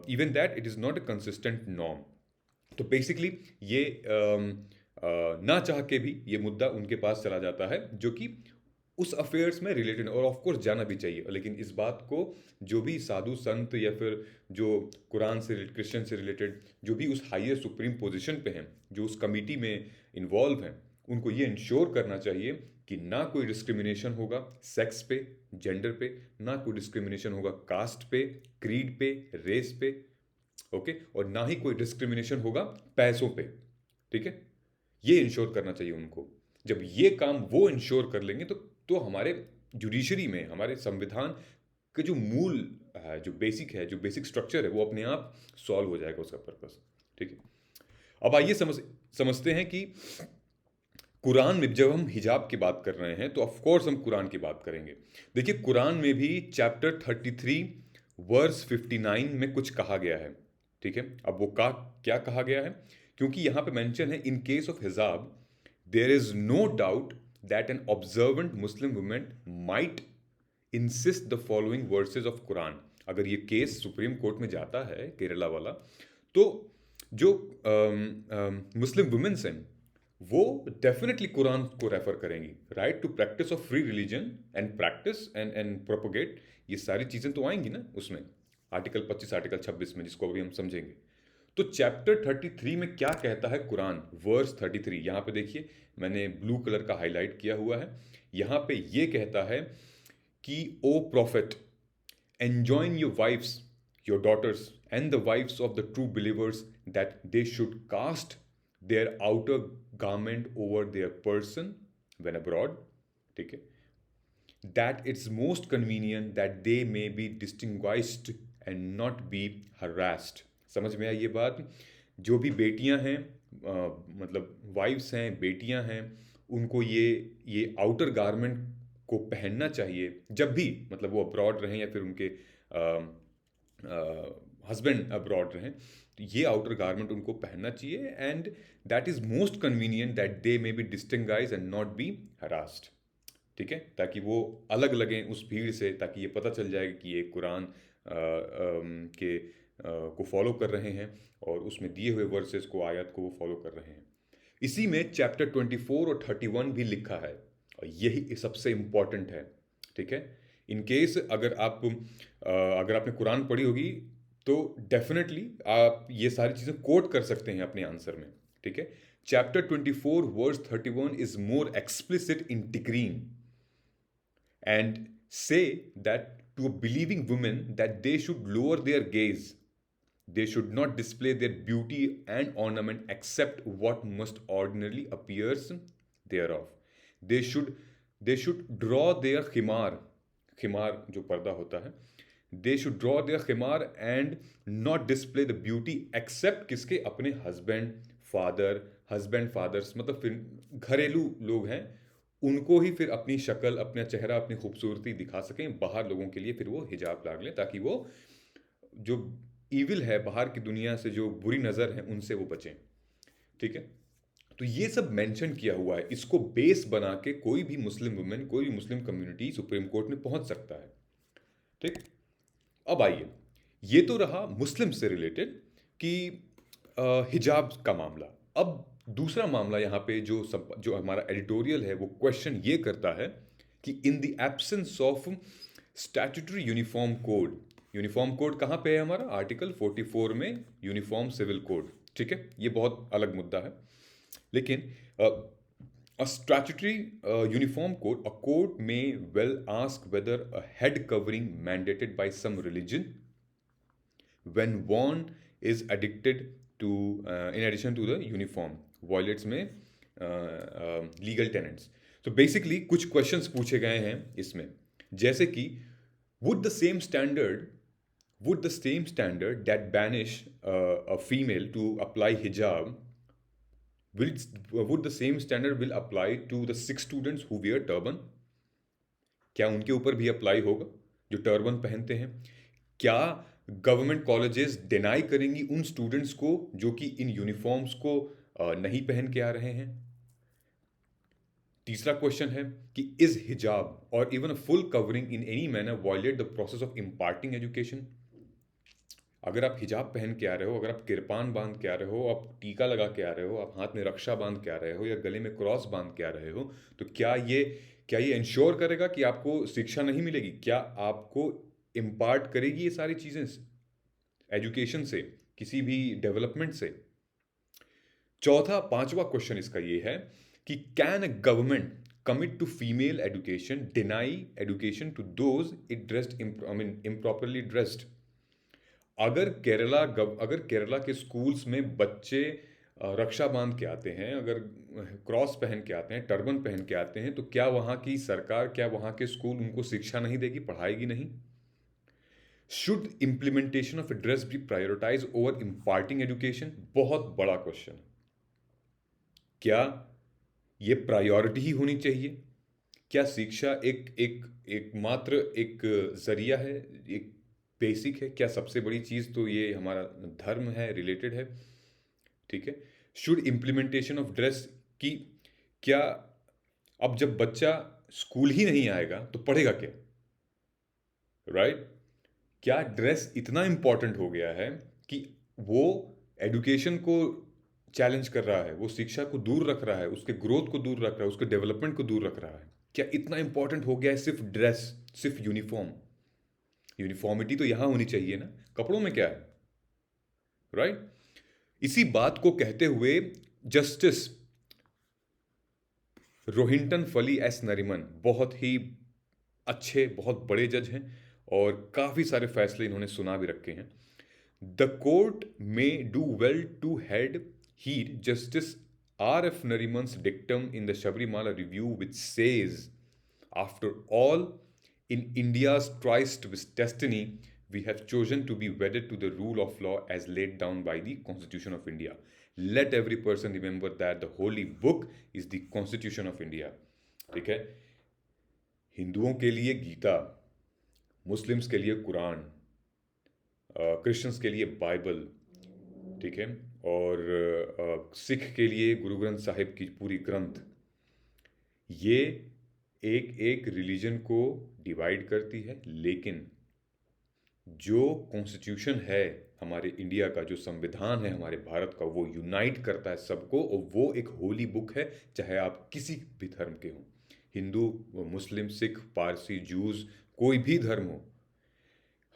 even that it is not a consistent norm. तो basically ये ना चाह के भी ये मुद्दा उनके पास चला जाता है, जो कि उस अफेयर्स में रिलेटेड, और ऑफ कोर्स जाना भी चाहिए, लेकिन इस बात को जो भी साधु संत या फिर जो कुरान से, क्रिश्चियन से रिलेटेड जो भी उस हाईएस्ट सुप्रीम पोजीशन पे हैं, जो उस कमिटी में इन्वॉल्व हैं, उनको ये इंश्योर करना चाहिए कि ना कोई डिस्क्रिमिनेशन होगा सेक्स पे, जेंडर पे, ना कोई डिस्क्रिमिनेशन होगा कास्ट पे, क्रीड पे, रेस पे, ओके, और ना ही कोई डिस्क्रिमिनेशन होगा पैसों पे, ठीक है। ये इंश्योर करना चाहिए उनको। जब ये काम वो इंश्योर कर लेंगे तो हमारे जुडिशरी में, हमारे संविधान के जो मूल है, जो बेसिक स्ट्रक्चर है, वो अपने आप सॉल्व हो जाएगा उसका पर्पस, ठीक है। अब आइए समझते हैं कि कुरान में जब हम हिजाब की बात कर रहे हैं तो ऑफ कोर्स हम कुरान की बात करेंगे। देखिए कुरान में भी चैप्टर 33 वर्स 59 में कुछ कहा गया है, ठीक है। अब वो क्या कहा गया है, क्योंकि यहां पे मेंशन है, in case of hijab there is no doubt that an observant Muslim women might insist the following verses of Quran. अगर ये केस सुप्रीम कोर्ट में जाता है, केरला वाला, तो जो मुस्लिम वुमेन्स हैं वो डेफिनेटली कुरान को रेफर करेंगी। Right to practice of free religion and practice and propagate, ये सारी चीज़ें तो आएंगी ना उसमें, आर्टिकल 25, आर्टिकल 26 में, जिसको अभी हम समझेंगे। तो चैप्टर 33 में क्या कहता है कुरान, वर्स 33, यहाँ पे देखिए मैंने ब्लू कलर का हाईलाइट किया हुआ है। यहाँ पे ये कहता है कि ओ profit, enjoin your wives, your daughters, and the wives of the true believers that they should cast their outer garment over their person when abroad, ठीक है, that it's most convenient that they may be distinguished and not be harassed। समझ में आई ये बात? जो भी बेटियां हैं, मतलब वाइफ्स हैं, बेटियां हैं, उनको ये आउटर गारमेंट को पहनना चाहिए जब भी, मतलब वो अब्रॉड रहें या फिर उनके हस्बैंड अब्रॉड रहें, तो ये आउटर गारमेंट उनको पहनना चाहिए। And that is most convenient that they may be distinguish and not be harassed, ठीक है, ताकि वो अलग लगें उस भीड़ से, ताकि ये पता चल जाएगा कि ये कुरान को फॉलो कर रहे हैं और उसमें दिए हुए वर्सेस को, आयत को वो फॉलो कर रहे हैं। इसी में चैप्टर 24 और 31 भी लिखा है, और यही सबसे इंपॉर्टेंट है, ठीक है। इन केस अगर आपने कुरान पढ़ी होगी तो डेफिनेटली आप ये सारी चीज़ें कोट कर सकते हैं अपने आंसर में, ठीक है। Chapter 24 verse 31 is more explicit in decreeing and say that to a believing women that they should lower their gaze They should not display their beauty and ornament except what must ordinarily appears thereof. They should they should draw their khimar जो पर्दा होता है, they should draw their khimar and not display the beauty except किसके, अपने husband fathers, मतलब फिर घरेलू लोग हैं, उनको ही फिर अपनी शक्ल, अपना चेहरा, अपनी खूबसूरती दिखा सकें। बाहर लोगों के लिए फिर वो हिजाब लाग लें, ताकि वो जो ईविल है, बाहर की दुनिया से जो बुरी नज़र है, उनसे वो बचें। ठीक है, तो ये सब मेंशन किया हुआ है। इसको बेस बना के कोई भी मुस्लिम वुमेन, कोई भी मुस्लिम कम्युनिटी सुप्रीम कोर्ट में पहुंच सकता है। ठीक, अब आइए, ये तो रहा मुस्लिम से रिलेटेड कि हिजाब का मामला। अब दूसरा मामला यहाँ पे जो हमारा एडिटोरियल है, वो क्वेश्चन ये करता है कि in the absence of statutory uniform code कहाँ पे है हमारा? आर्टिकल 44 में यूनिफॉर्म सिविल कोड। ठीक है, ये बहुत अलग मुद्दा है, लेकिन a statutory uniform code, a court may well ask whether a head covering mandated by some religion, when worn, is addicted to, in addition to the uniform, violates में legal tenets. So basically कुछ questions पूछे गए हैं इसमें, जैसे कि would the same standard that banish a female to apply hijab, would the same standard will apply to the Sikh students who wear turban? क्या उनके ऊपर भी अप्लाई होगा जो टर्बन पहनते हैं? क्या गवर्नमेंट कॉलेजेस डिनाई करेंगी उन स्टूडेंट्स को जो कि इन यूनिफॉर्म्स को नहीं पहन के आ रहे हैं? तीसरा क्वेश्चन है कि इज हिजाब और even a full covering in any manner violate the process of imparting education? अगर आप हिजाब पहन के आ रहे हो, अगर आप किरपान बांध के आ रहे हो, आप टीका लगा के आ रहे हो, आप हाथ में रक्षा बांध के आ रहे हो, या गले में क्रॉस बांध के आ रहे हो, तो क्या ये इंश्योर करेगा कि आपको शिक्षा नहीं मिलेगी? क्या आपको इम्पार्ट करेगी ये सारी चीज़ें एजुकेशन से, किसी भी डेवलपमेंट से? पांचवा क्वेश्चन इसका ये है कि can a government commit to female education, deny education to those it dressed improperly dressed? अगर केरला के स्कूल्स में बच्चे रक्षा बांध के आते हैं, अगर क्रॉस पहन के आते हैं, टर्बन पहन के आते हैं, तो क्या वहाँ की सरकार, क्या वहाँ के स्कूल उनको शिक्षा नहीं देगी, पढ़ाएगी नहीं? Should implementation of dress be prioritize over imparting education? बहुत बड़ा क्वेश्चन। क्या ये प्रायोरिटी ही होनी चाहिए? क्या शिक्षा एक मात्र एक जरिया है, एक बेसिक है? क्या सबसे बड़ी चीज़ तो ये हमारा धर्म है, रिलेटेड है? ठीक है, शुड इम्प्लीमेंटेशन ऑफ ड्रेस की, क्या अब जब बच्चा स्कूल ही नहीं आएगा तो पढ़ेगा क्या? राइट? क्या ड्रेस इतना इंपॉर्टेंट हो गया है कि वो एजुकेशन को चैलेंज कर रहा है, वो शिक्षा को दूर रख रहा है, उसके ग्रोथ को दूर रख रहा है, उसके डेवलपमेंट को दूर रख रहा है? क्या इतना इंपॉर्टेंट हो गया है सिर्फ ड्रेस, सिर्फ यूनिफॉर्म? यूनिफॉर्मिटी तो यहां होनी चाहिए ना, कपड़ों में क्या है? राइट? इसी बात को कहते हुए जस्टिस रोहिंटन फली एस नरीमन बहुत ही अच्छे, बहुत बड़े जज हैं और काफ़ी सारे फैसले इन्होंने सुना भी रखे हैं। द कोर्ट में do well to heed Justice R.F. Nariman's dictum in the Sabrimala Review, which says, after all, in India's tryst with destiny, we have chosen to be wedded to the rule of law as laid down by the Constitution of India. Let every person remember that the holy book is the Constitution of India. ठीक है, हिंदुओं के लिए Gita, Muslims के लिए Quran, Christians के लिए Bible, ठीक है, और सिख के लिए गुरु ग्रंथ साहिब की पूरी ग्रंथ, ये एक रिलीजन को डिवाइड करती है, लेकिन जो कॉन्स्टिट्यूशन है हमारे इंडिया का, जो संविधान है हमारे भारत का, वो यूनाइट करता है सबको, और वो एक होली बुक है, चाहे आप किसी भी धर्म के हों, हिंदू, मुस्लिम, सिख, पारसी, जूस, कोई भी धर्म हो।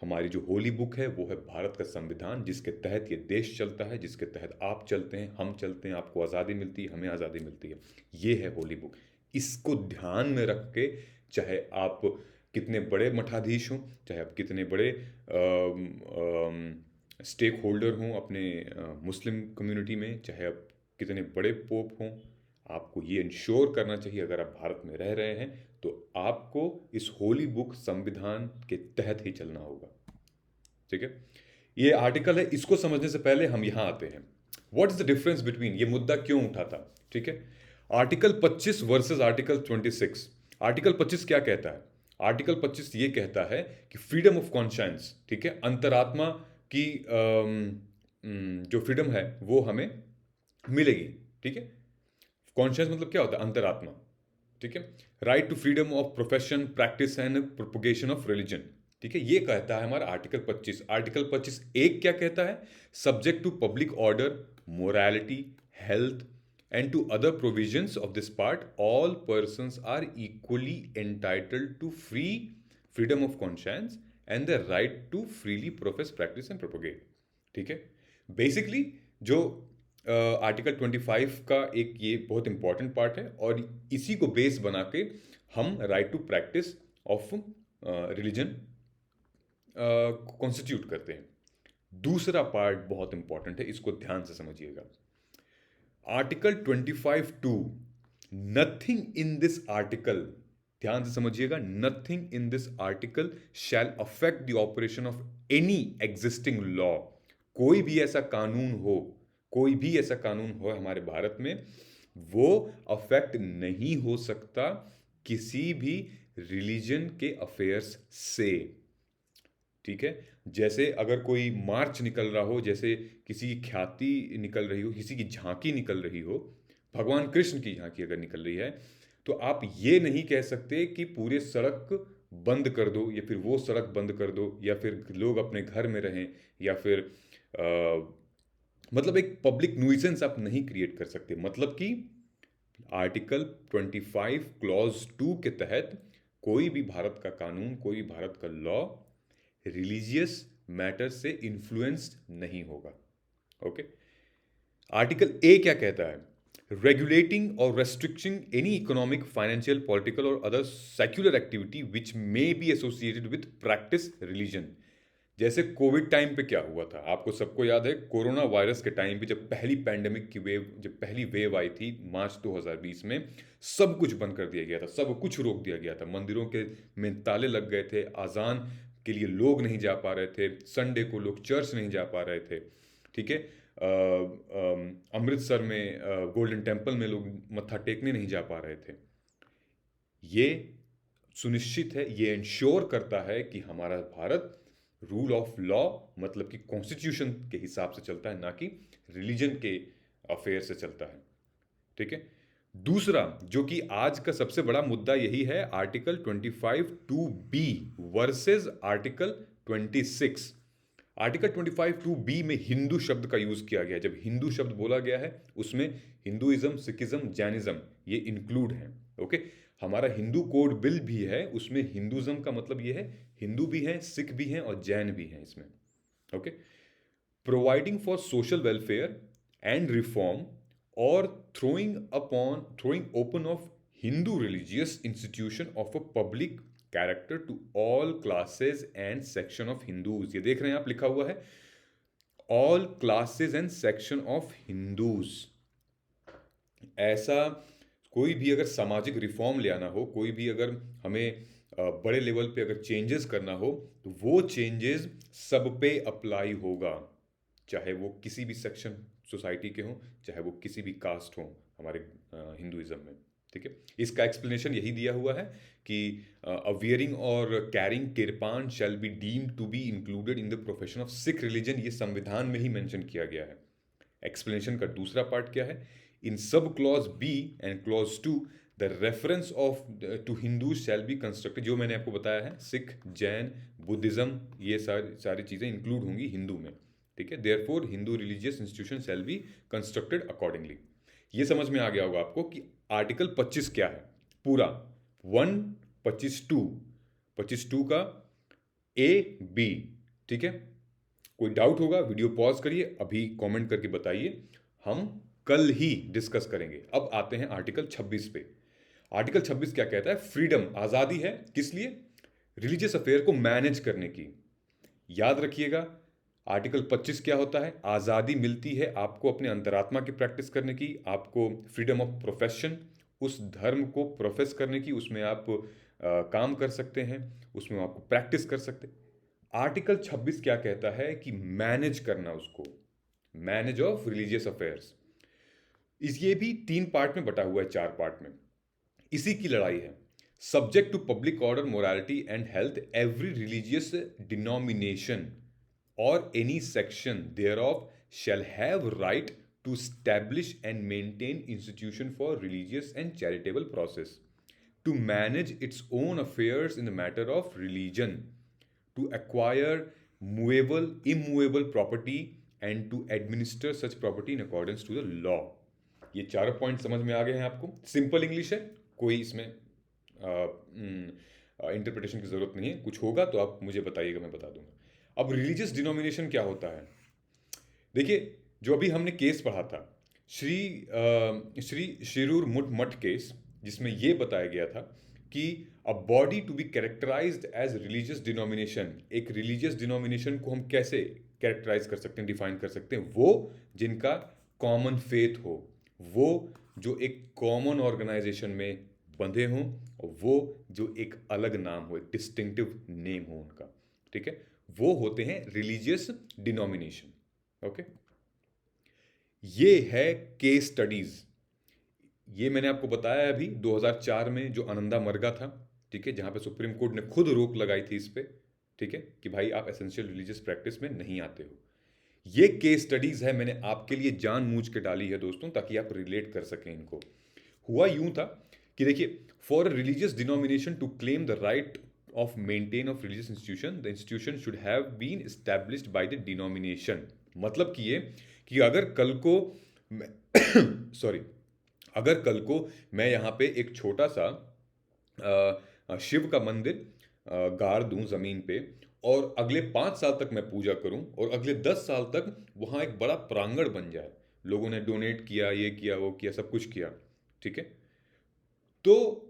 हमारी जो होली बुक है वो है भारत का संविधान, जिसके तहत ये देश चलता है, जिसके तहत आप चलते हैं, हम चलते हैं, आपको आज़ादी मिलती है, हमें आज़ादी मिलती है। ये है होली बुक। इसको ध्यान में रख के, चाहे आप कितने बड़े मठाधीश हों, चाहे आप कितने बड़े स्टेक होल्डर हों अपने मुस्लिम कम्युनिटी में, चाहे आप कितने बड़े पोप हों, आपको ये इंश्योर करना चाहिए अगर आप भारत में रह रहे हैं तो आपको इस होली बुक संविधान के तहत ही चलना होगा। ठीक है, ये आर्टिकल है, इसको समझने से पहले हम यहां आते हैं। What is the difference between, ये मुद्दा क्यों उठा था? ठीक है, आर्टिकल 25 वर्सेस आर्टिकल 26। आर्टिकल 25 क्या कहता है? आर्टिकल 25 ये कहता है कि फ्रीडम ऑफ कॉन्शियंस, ठीक है, अंतरात्मा की जो फ्रीडम है वो हमें मिलेगी। ठीक है, कॉन्शियस मतलब क्या होता है? अंतरात्मा। ठीक है, right to freedom of profession, practice and propagation of religion. ठीक है, ये कहता है हमारा आर्टिकल 25। आर्टिकल 25 एक क्या कहता है? Subject to public order, morality, health and to other provisions of this part, all persons are equally entitled to freedom of conscience and the right to freely profess, practice and propagate. ठीक है, basically जो article 25 का एक ये बहुत important part है और इसी को बेस बना के हम right to practice of religion constitute करते हैं। दूसरा पार्ट बहुत इंपॉर्टेंट है, इसको ध्यान से समझिएगा। Article 25(2), nothing in this article, ध्यान से समझिएगा, nothing in this article shall affect the operation of any existing law. कोई भी ऐसा कानून हो, कोई भी ऐसा कानून हो हमारे भारत में, वो अफेक्ट नहीं हो सकता किसी भी रिलीजन के अफेयर्स से। ठीक है, जैसे अगर कोई मार्च निकल रहा हो, जैसे किसी की ख्याति निकल रही हो, किसी की झांकी निकल रही हो, भगवान कृष्ण की झांकी अगर निकल रही है, तो आप ये नहीं कह सकते कि पूरे सड़क बंद कर दो या फिर वो सड़क बंद कर दो या फिर लोग अपने घर में रहें या फिर मतलब एक पब्लिक न्यूइसेंस आप नहीं क्रिएट कर सकते। मतलब कि आर्टिकल 25 क्लॉज 2 के तहत कोई भी भारत का कानून, कोई भी भारत का लॉ रिलीजियस मैटर से इन्फ्लुएंस्ड नहीं होगा। ओके, आर्टिकल ए क्या कहता है? रेगुलेटिंग और restricting any economic, financial, political और other secular activity which may be associated with practice religion. जैसे कोविड टाइम पे क्या हुआ था, आपको सबको याद है, कोरोना वायरस के टाइम पे जब पहली पैंडेमिक की वेव, जब पहली वेव आई थी मार्च 2020 में, सब कुछ बंद कर दिया गया था, सब कुछ रोक दिया गया था, मंदिरों के में ताले लग गए थे, अजान के लिए लोग नहीं जा पा रहे थे, संडे को लोग चर्च नहीं जा पा रहे थे। ठीक है, अमृतसर में गोल्डन टेम्पल में लोग मत्था टेकने नहीं जा पा रहे थे। ये सुनिश्चित है, ये इंश्योर करता है कि हमारा भारत रूल ऑफ लॉ मतलब कि कॉन्स्टिट्यूशन के हिसाब से चलता है, ना कि रिलीजन के अफेयर से चलता है। ठीक है, दूसरा जो कि आज का सबसे बड़ा मुद्दा यही है, article 25(2)(b) versus article 26। Article 25(2)(b) में हिंदू शब्द का यूज किया गया। जब हिंदू शब्द बोला गया है उसमें हिंदुइज्म, सिखिज्म, जैनिज्म ये इंक्लूड है। ओके, हमारा हिंदू कोड बिल भी है, उसमें हिंदुइज्म का मतलब ये है हिंदू भी हैं, सिख भी हैं और जैन भी हैं इसमें। Okay, providing for social welfare and reform और throwing open of Hindu religious institution of a public character to all classes and section of Hindus। ये देख रहे हैं आप, लिखा हुआ है all classes and section of Hindus। ऐसा कोई भी अगर सामाजिक रिफॉर्म ले आना हो, कोई भी अगर हमें बड़े लेवल पे अगर चेंजेस करना हो, तो वो चेंजेस सब पे अप्लाई होगा, चाहे वो किसी भी सेक्शन सोसाइटी के हों, चाहे वो किसी भी कास्ट हों हमारे हिंदुइज्म में। ठीक है, इसका एक्सप्लेनेशन यही दिया हुआ है कि वियरिंग और carrying kirpan shall be deemed to be included in the profession of Sikh religion. ये संविधान में ही मेंशन किया गया है। एक्सप्लेनेशन का दूसरा पार्ट क्या है? इन सब clause B and clause 2 the reference of to Hindu shall be constructed. जो मैंने आपको बताया है, सिख, जैन, बुद्धिज्म, ये सारी चीज़ें इंक्लूड होंगी हिंदू में। ठीक है, therefore Hindu religious institution shell be constructed accordingly. ये समझ में आ गया होगा आपको कि आर्टिकल 25 क्या है पूरा। 1, 25(2), 25(2) का ए बी। ठीक है, कोई डाउट होगा वीडियो पॉज करिए, अभी कमेंट करके बताइए, हम कल ही डिस्कस करेंगे। अब आते हैं आर्टिकल 26 पे। आर्टिकल 26 क्या कहता है? फ्रीडम, आज़ादी है किस लिए? रिलीजियस अफेयर को मैनेज करने की। याद रखिएगा, आर्टिकल 25 क्या होता है? आज़ादी मिलती है आपको अपने अंतरात्मा की प्रैक्टिस करने की, आपको फ्रीडम ऑफ प्रोफेशन, उस धर्म को प्रोफेस करने की, उसमें आप काम कर सकते हैं, उसमें आपको प्रैक्टिस कर सकते हैं। आर्टिकल 26 क्या कहता है कि मैनेज करना उसको, मैनेज ऑफ रिलीजियस अफेयर्स। इस ये भी 3 पार्ट में बटा हुआ है, 4 पार्ट में। इसी की लड़ाई है। Subject to public order, morality and health, every religious denomination or any section thereof shall have right to establish and maintain institution for religious and charitable process, to manage its own affairs in the matter of religion, to acquire movable immovable property and to administer such property in accordance to the law। ये चारों point समझ में आ गए हैं आपको? Simple English है, कोई इसमें इंटरप्रिटेशन की जरूरत नहीं है। कुछ होगा तो आप मुझे बताइएगा, मैं बता दूंगा। अब रिलीजियस डिनोमिनेशन क्या होता है? देखिए, जो अभी हमने केस पढ़ा था, श्री शिरूर मुठ मठ केस, जिसमें यह बताया गया था कि a body to be characterized as religious denomination, एक रिलीजियस डिनोमिनेशन को हम कैसे कैरेक्टराइज कर सकते हैं, डिफाइन कर सकते हैं? वो जिनका कॉमन फेथ हो, वो जो एक कॉमन ऑर्गेनाइजेशन में बंधे हों, और वो जो एक अलग नाम हो, एक डिस्टिंक्टिव नेम हो उनका, ठीक है, वो होते हैं रिलीजियस डिनोमिनेशन। ओके, ये है केस स्टडीज। ये मैंने आपको बताया अभी 2004 में जो आनंदा मरगा था, ठीक है, जहां पे सुप्रीम कोर्ट ने खुद रोक लगाई थी इस पे, ठीक है, कि भाई आप एसेंशियल रिलीजियस प्रैक्टिस में नहीं आते हो। ये केस स्टडीज है, मैंने आपके लिए जानबूझ के डाली है दोस्तों, ताकि आप रिलेट कर सकें इनको। हुआ यूं था कि देखिए, for religious denomination to claim the right of maintain of religious institution, the institution should have been established by the denomination. मतलब कि ये कि अगर कल को सॉरी अगर कल को मैं यहाँ पे एक छोटा सा शिव का मंदिर गाड़ दूं जमीन पे, और अगले 5 साल तक मैं पूजा करूं, और अगले 10 साल तक वहां एक बड़ा प्रांगण बन जाए, लोगों ने डोनेट किया, ये किया, वो किया, सब कुछ किया, ठीक है, तो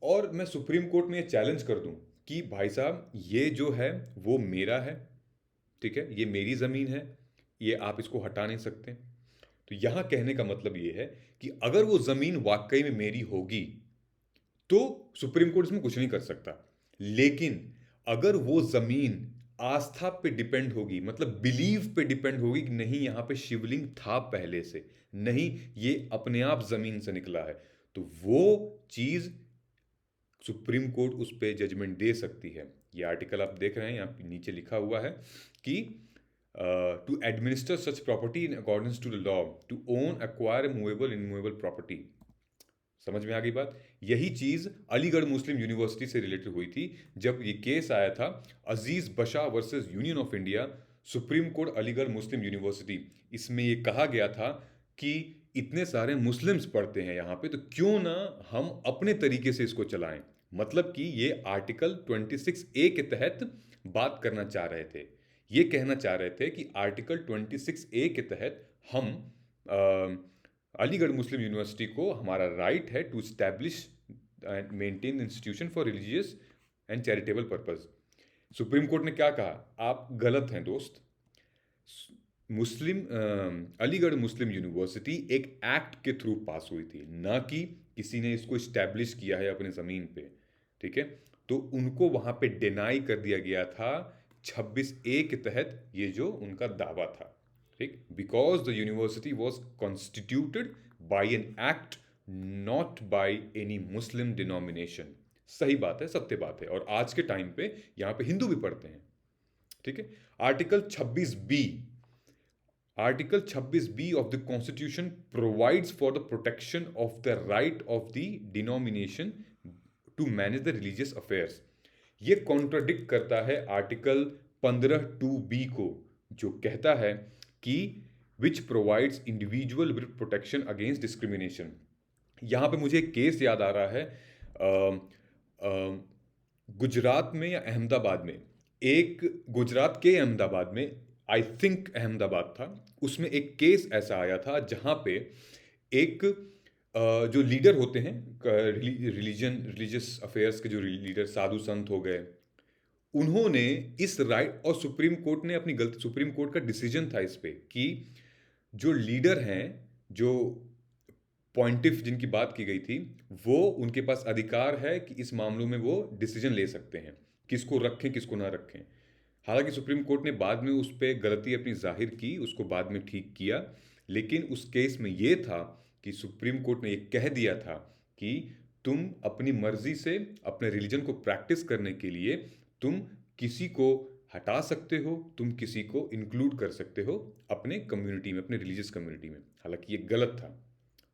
और मैं सुप्रीम कोर्ट में ये चैलेंज कर दूं कि भाई साहब ये जो है वो मेरा है, ठीक है, ये मेरी ज़मीन है, ये आप इसको हटा नहीं सकते। तो यहां कहने का मतलब ये है कि अगर वो ज़मीन वाकई में मेरी होगी तो सुप्रीम कोर्ट इसमें कुछ नहीं कर सकता। लेकिन अगर वो ज़मीन आस्था पे डिपेंड होगी, मतलब बिलीव पे डिपेंड होगी कि नहीं यहाँ पे शिवलिंग था पहले से, नहीं ये अपने आप ज़मीन से निकला है, तो वो चीज़ सुप्रीम कोर्ट उस पर जजमेंट दे सकती है। ये आर्टिकल आप देख रहे हैं, यहाँ पे नीचे लिखा हुआ है कि to administer such property in accordance to the law, to own acquire movable immovable property. समझ में आ गई बात? यही चीज़ अलीगढ़ मुस्लिम यूनिवर्सिटी से रिलेटेड हुई थी, जब ये केस आया था Aziz Basha versus union of India, Supreme Court Aligarh Muslim University. इसमें ये कहा गया था कि इतने सारे मुस्लिम्स पढ़ते हैं यहाँ पे, तो क्यों ना हम अपने तरीके से इसको चलाएं। मतलब कि ये आर्टिकल 26A के तहत बात करना चाह रहे थे। ये कहना चाह रहे थे कि आर्टिकल 26A के तहत हम अलीगढ़ मुस्लिम यूनिवर्सिटी को हमारा राइट है to establish and maintain institution for religious and charitable purpose. Supreme court ने क्या कहा? आप गलत हैं दोस्त। मुस्लिम अलीगढ़ मुस्लिम यूनिवर्सिटी एक एक्ट के थ्रू पास हुई थी, ना कि किसी ने इसको इस्टेब्लिश किया है अपने ज़मीन पे, ठीक है। तो उनको वहाँ पे डिनाई कर दिया गया था 26A के तहत, ये जो उनका दावा था, ठीक, because the university was constituted by an act, not by any Muslim denomination. सही बात है, सत्य बात है, और आज के टाइम पे यहाँ पे हिंदू भी पढ़ते हैं, ठीक है। Article 26B, Article 26B of the Constitution provides for the protection of the right of the denomination to manage the religious affairs। ये कॉन्ट्राडिक्ट करता है आर्टिकल 15(2)B को, जो कहता है कि which provides individual with protection against discrimination. यहाँ पे मुझे एक केस याद आ रहा है, गुजरात में या अहमदाबाद में, एक गुजरात के अहमदाबाद में, आई थिंक अहमदाबाद था, उसमें एक केस ऐसा आया था जहाँ पे एक जो लीडर होते हैं रिलीजियस अफेयर्स के, जो लीडर साधु संत हो गए, उन्होंने इस राइट, और सुप्रीम कोर्ट ने अपनी गलती, सुप्रीम कोर्ट का डिसीजन था इस पे कि जो लीडर हैं, जो पॉइंटिफ जिनकी बात की गई थी, वो उनके पास अधिकार है कि इस मामलों में वो डिसीजन ले सकते हैं, किसको रखें किसको ना रखें। हालांकि सुप्रीम कोर्ट ने बाद में उस पर गलती अपनी जाहिर की, उसको बाद में ठीक किया, लेकिन उस केस में ये था कि सुप्रीम कोर्ट ने ये कह दिया था कि तुम अपनी मर्जी से अपने रिलीजन को प्रैक्टिस करने के लिए तुम किसी को हटा सकते हो, तुम किसी को इंक्लूड कर सकते हो अपने कम्युनिटी में, अपने रिलीजियस कम्युनिटी में। हालांकि ये गलत था,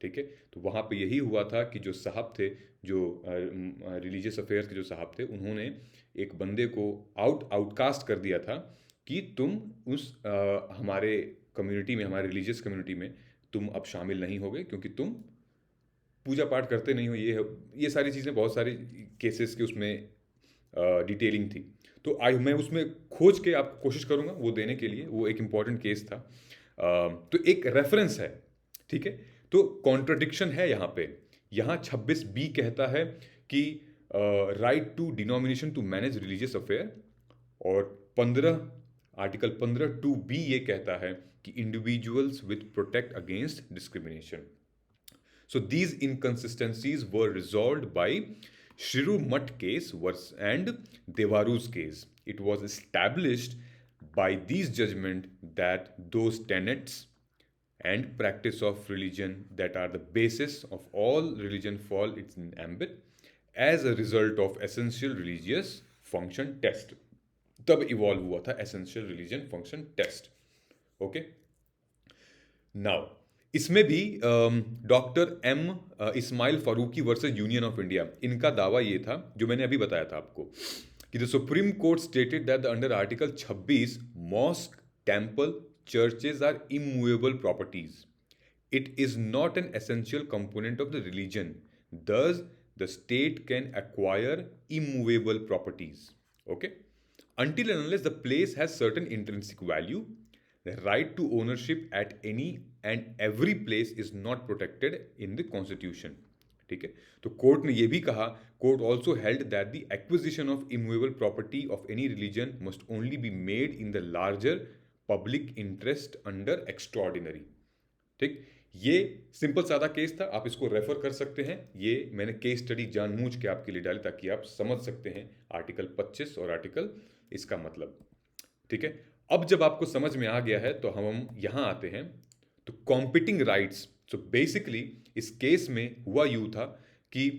ठीक है। तो वहाँ पे यही हुआ था कि जो साहब थे, जो रिलीजियस अफेयर्स के जो साहब थे, उन्होंने एक बंदे को आउटकास्ट कर दिया था कि तुम उस हमारे कम्युनिटी में, हमारे रिलीजियस कम्युनिटी में तुम अब शामिल नहीं होगे, क्योंकि तुम पूजा पाठ करते नहीं हो। ये सारी चीज़ें, बहुत सारी केसेस के उसमें डिटेलिंग थी। तो मैं उसमें खोज के आपको कोशिश करूँगा वो देने के लिए, वो एक इम्पॉर्टेंट केस था। तो एक रेफरेंस है, ठीक है। तो कॉन्ट्रडिक्शन है यहाँ पे। यहाँ 26B कहता है कि right to denomination to manage religious affair, और 15 आर्टिकल 15(2)B ये कहता है कि individuals with protect against discrimination. So these inconsistencies were resolved by Shriru Mutt case and Devaru's case. It was established by these judgment that those tenets and practice of religion that are the basis of all religion fall its ambit as a result of essential religious function test. तब evolve हुआ था essential religion function test. Okay, now इसमें भी doctor M Ismail Faruqui versus union of India, इनका दावा ये था जो मैंने अभी बताया था आपको कि the supreme court stated that under article 26 mosque, temple, churches are immovable properties. It is not an essential component of the religion. Thus, the state can acquire immovable properties. Okay? Until and unless the place has certain intrinsic value, the right to ownership at any and every place is not protected in the constitution. ठीक है, तो court ने यह भी कहा, court also held that the acquisition of immovable property of any religion must only be made in the larger public interest under extraordinary. ठीक, ये simple सादा केस था, आप इसको रेफर कर सकते हैं. ये मैंने केस स्टडी जानबूझ के आपके लिए डाली ताकि आप समझ सकते हैं आर्टिकल 25 और आर्टिकल इसका मतलब. ठीक है, अब जब आपको समझ में आ गया है तो हम यहां आते हैं. तो कॉम्पिटिंग राइट्स, सो बेसिकली इस केस में हुआ यूं था कि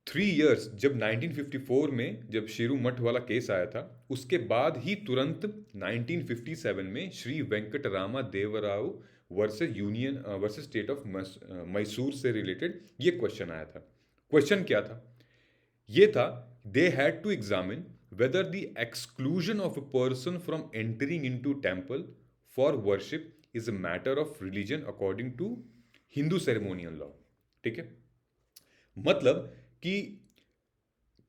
3 इयर्स, जब 1954 में जब शेरू मठ वाला केस आया था, उसके बाद ही तुरंत 1957 में Shri Venkatarama Devaru versus Union versus state of Mysore से रिलेटेड ये क्वेश्चन आया था. क्वेश्चन क्या था? ये था, they had to examine whether the exclusion of a person from entering into temple for worship is a matter of religion according to Hindu ceremonial law. ठीक है, मतलब कि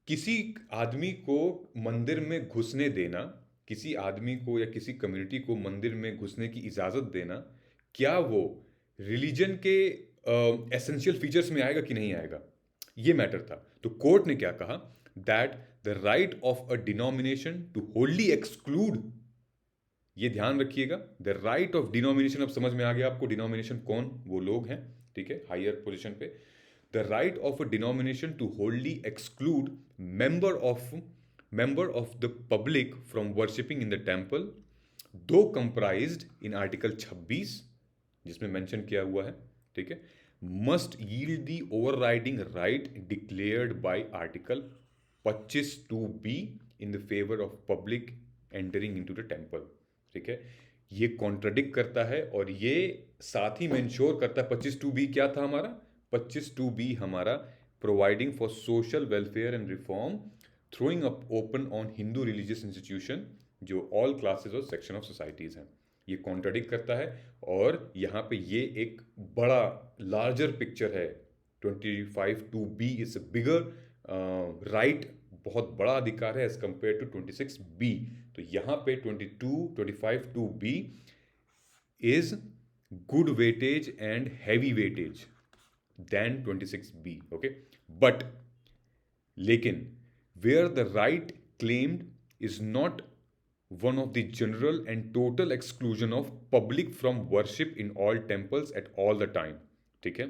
किसी आदमी को मंदिर में घुसने देना, किसी आदमी को या किसी कम्युनिटी को मंदिर में घुसने की इजाज़त देना, क्या वो रिलीजन के एसेंशियल फीचर्स में आएगा कि नहीं आएगा, ये मैटर था. तो कोर्ट ने क्या कहा, that the right of a denomination to wholly exclude, ये ध्यान रखिएगा, द राइट ऑफ डिनोमिनेशन. अब समझ में आ गया आपको डिनोमिनेशन कौन, वो लोग हैं, ठीक है, हायर पोजीशन पे. The right of a denomination to wholly exclude member of the public from worshipping in the temple, though comprised in article 26 जिसमें मेंशन किया हुआ है, ठीक है, must yield the overriding right declared by Article 25(2)B in the favor of public entering into the temple. ठीक है, ये contradict करता है और ये साथ ही में इंश्योर करता है. 25(2)B क्या था हमारा? 25(2)B हमारा providing for social welfare and reform throwing up open on Hindu religious institution, जो ऑल क्लासेस और सेक्शन ऑफ सोसाइटीज हैं. ये कॉन्ट्रडिक्ट करता है और यहाँ पे ये एक बड़ा लार्जर पिक्चर है. 25(2)B इज बिगर राइट, बहुत बड़ा अधिकार है एज कंपेयर टू 26(B). तो यहाँ पे 25(2)B is good weightage and heavy weightage then 26(B. Okay, but लेकिन where the right claimed is not one of the general and total exclusion of public from worship in all temples at all the time. ठीक है,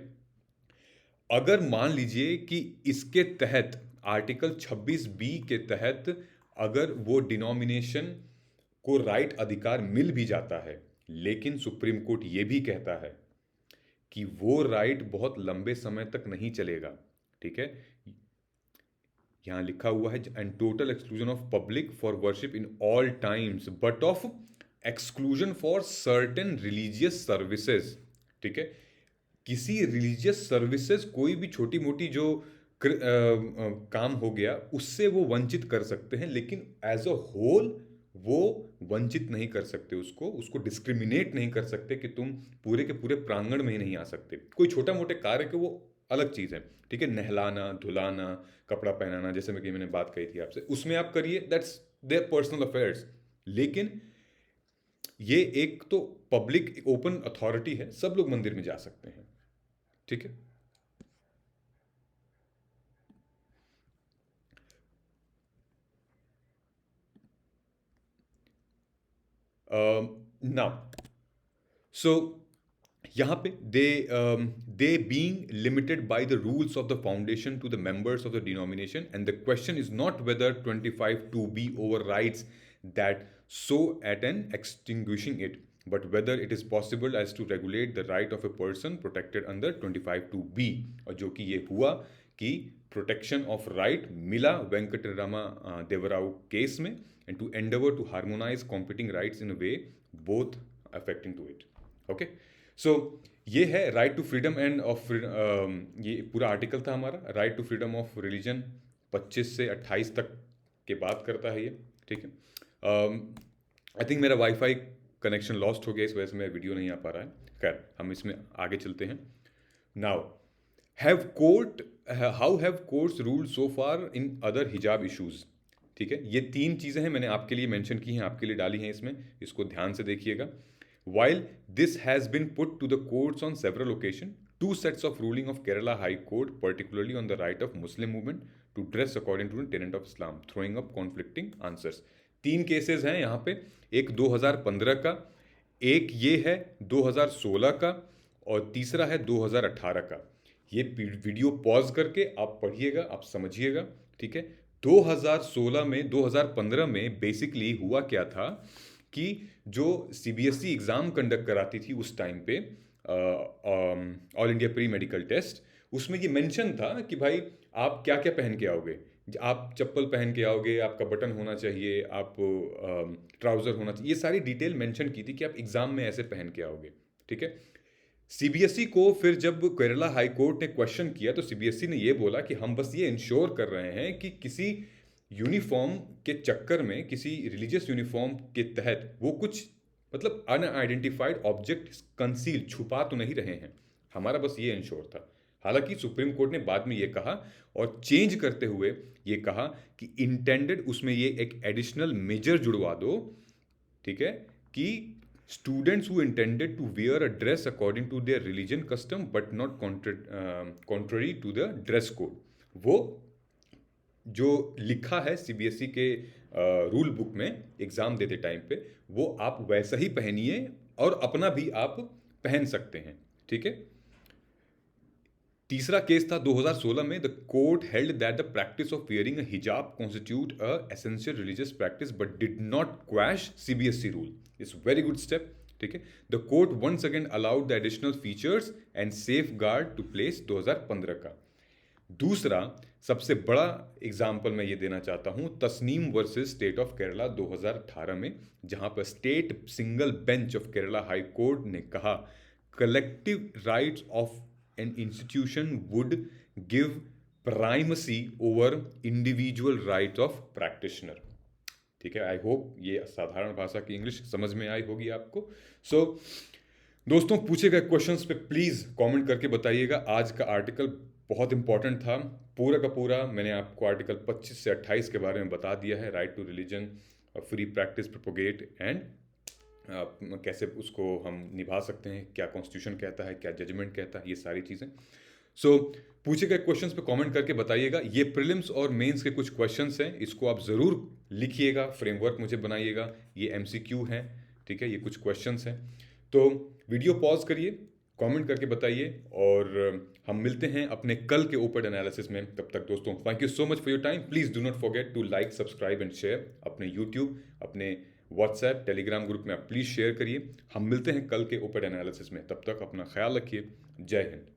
अगर मान लीजिए कि इसके तहत article 26B के तहत अगर वो डिनोमिनेशन को राइट अधिकार मिल भी जाता है, लेकिन सुप्रीम कोर्ट ये भी कहता है कि वो राइट बहुत लंबे समय तक नहीं चलेगा. ठीक है, यहां लिखा हुआ है and total exclusion of public for worship in all times but of exclusion for certain religious services. ठीक है, किसी रिलीजियस सर्विसेज, कोई भी छोटी मोटी जो काम हो गया उससे वो वंचित कर सकते हैं, लेकिन एज अ होल वो वंचित नहीं कर सकते, उसको डिस्क्रिमिनेट नहीं कर सकते कि तुम पूरे के पूरे प्रांगण में ही नहीं आ सकते. कोई छोटा मोटे कार्य के वो अलग चीज़ है. ठीक है, नहलाना धुलाना कपड़ा पहनाना, जैसे मैंने बात कही थी आपसे, उसमें आप करिए, दैट्स देयर पर्सनल अफेयर्स. लेकिन ये एक तो पब्लिक ओपन अथॉरिटी है, सब लोग मंदिर में जा सकते हैं. ठीक है, नाउ सो यहाँ पे they being limited by the rules of the foundation to the members of the denomination and the question is not whether 25(2)B overrides that so at an extinguishing it, but whether it is possible as to regulate the right of a person protected under 25(2)B. और जो कि ये हुआ कि protection of right मिला Venkatarama Devaru case में, and to endeavour to harmonise competing rights in a way both affecting to it. Okay, so ये है right to freedom and of, ये पूरा आर्टिकल था हमारा. Right to freedom of religion 25 से 28 तक के बात करता है ये. ठीक है, आई थिंक मेरा वाईफाई कनेक्शन लॉस्ट हो गया, इस वजह से मेरा वीडियो नहीं आ पा रहा है. खैर, हम इसमें आगे चलते हैं. Now how have courts ruled so far in other हिजाब इशूज. ठीक है, ये 3 चीज़ें हैं मैंने आपके लिए मेंशन की हैं, आपके लिए डाली हैं इसमें, इसको ध्यान से देखिएगा. While this has been put to the courts on several occasions, 2 sets of ruling of Kerala High Court, particularly on the right of Muslim movement to dress according to the tenet of Islam, throwing up conflicting answers. 3 cases हैं यहाँ पे, एक 2015 का, एक ये है 2016 का, और तीसरा है 2018 का. ये वीडियो पॉज करके आप पढ़िएगा, आप समझिएगा. ठीक है, 2016 में 2015 में बेसिकली हुआ क्या था कि जो सीबीएसई एग्ज़ाम कंडक्ट कराती थी उस टाइम पे, all India pre medical test, उसमें ये मेंशन था कि भाई आप क्या क्या पहन के आओगे. आप चप्पल पहन के आओगे, आपका बटन होना चाहिए, आप ट्राउज़र होना चाहिए, ये सारी डिटेल मेंशन की थी कि आप एग्ज़ाम में ऐसे पहन के आओगे. ठीक है, सीबीएसई को फिर जब केरला हाई कोर्ट ने क्वेश्चन किया तो सीबीएसई ने ये बोला कि हम बस ये इंश्योर कर रहे हैं कि किसी यूनिफॉर्म के चक्कर में, किसी रिलीजियस यूनिफॉर्म के तहत वो कुछ मतलब अनआइडेंटिफाइड ऑब्जेक्ट कंसील, छुपा तो नहीं रहे हैं. हमारा बस ये इंश्योर था. हालांकि सुप्रीम कोर्ट ने बाद में ये कहा और चेंज करते हुए ये कहा कि इंटेंडेड, उसमें ये एक एडिशनल मेजर जुड़वा दो. ठीक है, कि students who intended to wear a dress according to their religion custom but not contrary to the dress code, वो जो लिखा है सीबीएसई के रूल बुक में एग्ज़ाम देते टाइम पे, वो आप वैसा ही पहनिए और अपना भी आप पहन सकते हैं. ठीक है, तीसरा केस था 2016 में. The court held that the practice of wearing a hijab constitute a essential religious practice but did not quash CBSE rule. It's very good step. ठीक है, the court once again allowed the additional features and safeguard to place 2015 का. दूसरा सबसे बड़ा example मैं ये देना चाहता हूं Tasneem versus state of Kerala 2018 में, जहां पर state single bench of Kerala high court ने कहा collective rights of an institution would give primacy over individual rights of practitioner. ठीक है, आई होप ये साधारण भाषा की इंग्लिश समझ में आई होगी आपको. सो दोस्तों, पूछे गए क्वेश्चंस पे प्लीज़ कमेंट करके बताइएगा. आज का आर्टिकल बहुत इंपॉर्टेंट था, पूरा का पूरा मैंने आपको आर्टिकल 25 से 28 के बारे में बता दिया है. Right to religion, free practice, propagate and कैसे उसको हम निभा सकते हैं, क्या कॉन्स्टिट्यूशन कहता है, क्या जजमेंट कहता है, ये सारी चीज़ें. सो पूछे गए क्वेश्चंस पे कमेंट करके बताइएगा। ये प्रीलिम्स और मेंस के कुछ क्वेश्चंस हैं, इसको आप ज़रूर लिखिएगा, फ्रेमवर्क मुझे बनाइएगा। ये एमसीक्यू हैं, ठीक है, ये कुछ क्वेश्चंस हैं। तो वीडियो पॉज करिए, कमेंट करके बताइए, और हम मिलते हैं अपने कल के ओपन एनालिसिस में। तब तक दोस्तों, thank you so much for your time. Please do not forget to like, subscribe and share. अपने यूट्यूब, अपने व्हाट्सएप, टेलीग्राम ग्रुप में आप प्लीज़ शेयर करिए। हम मिलते हैं कल के ओपन एनालिसिस में, तब तक अपना ख्याल रखिए। जय हिंद।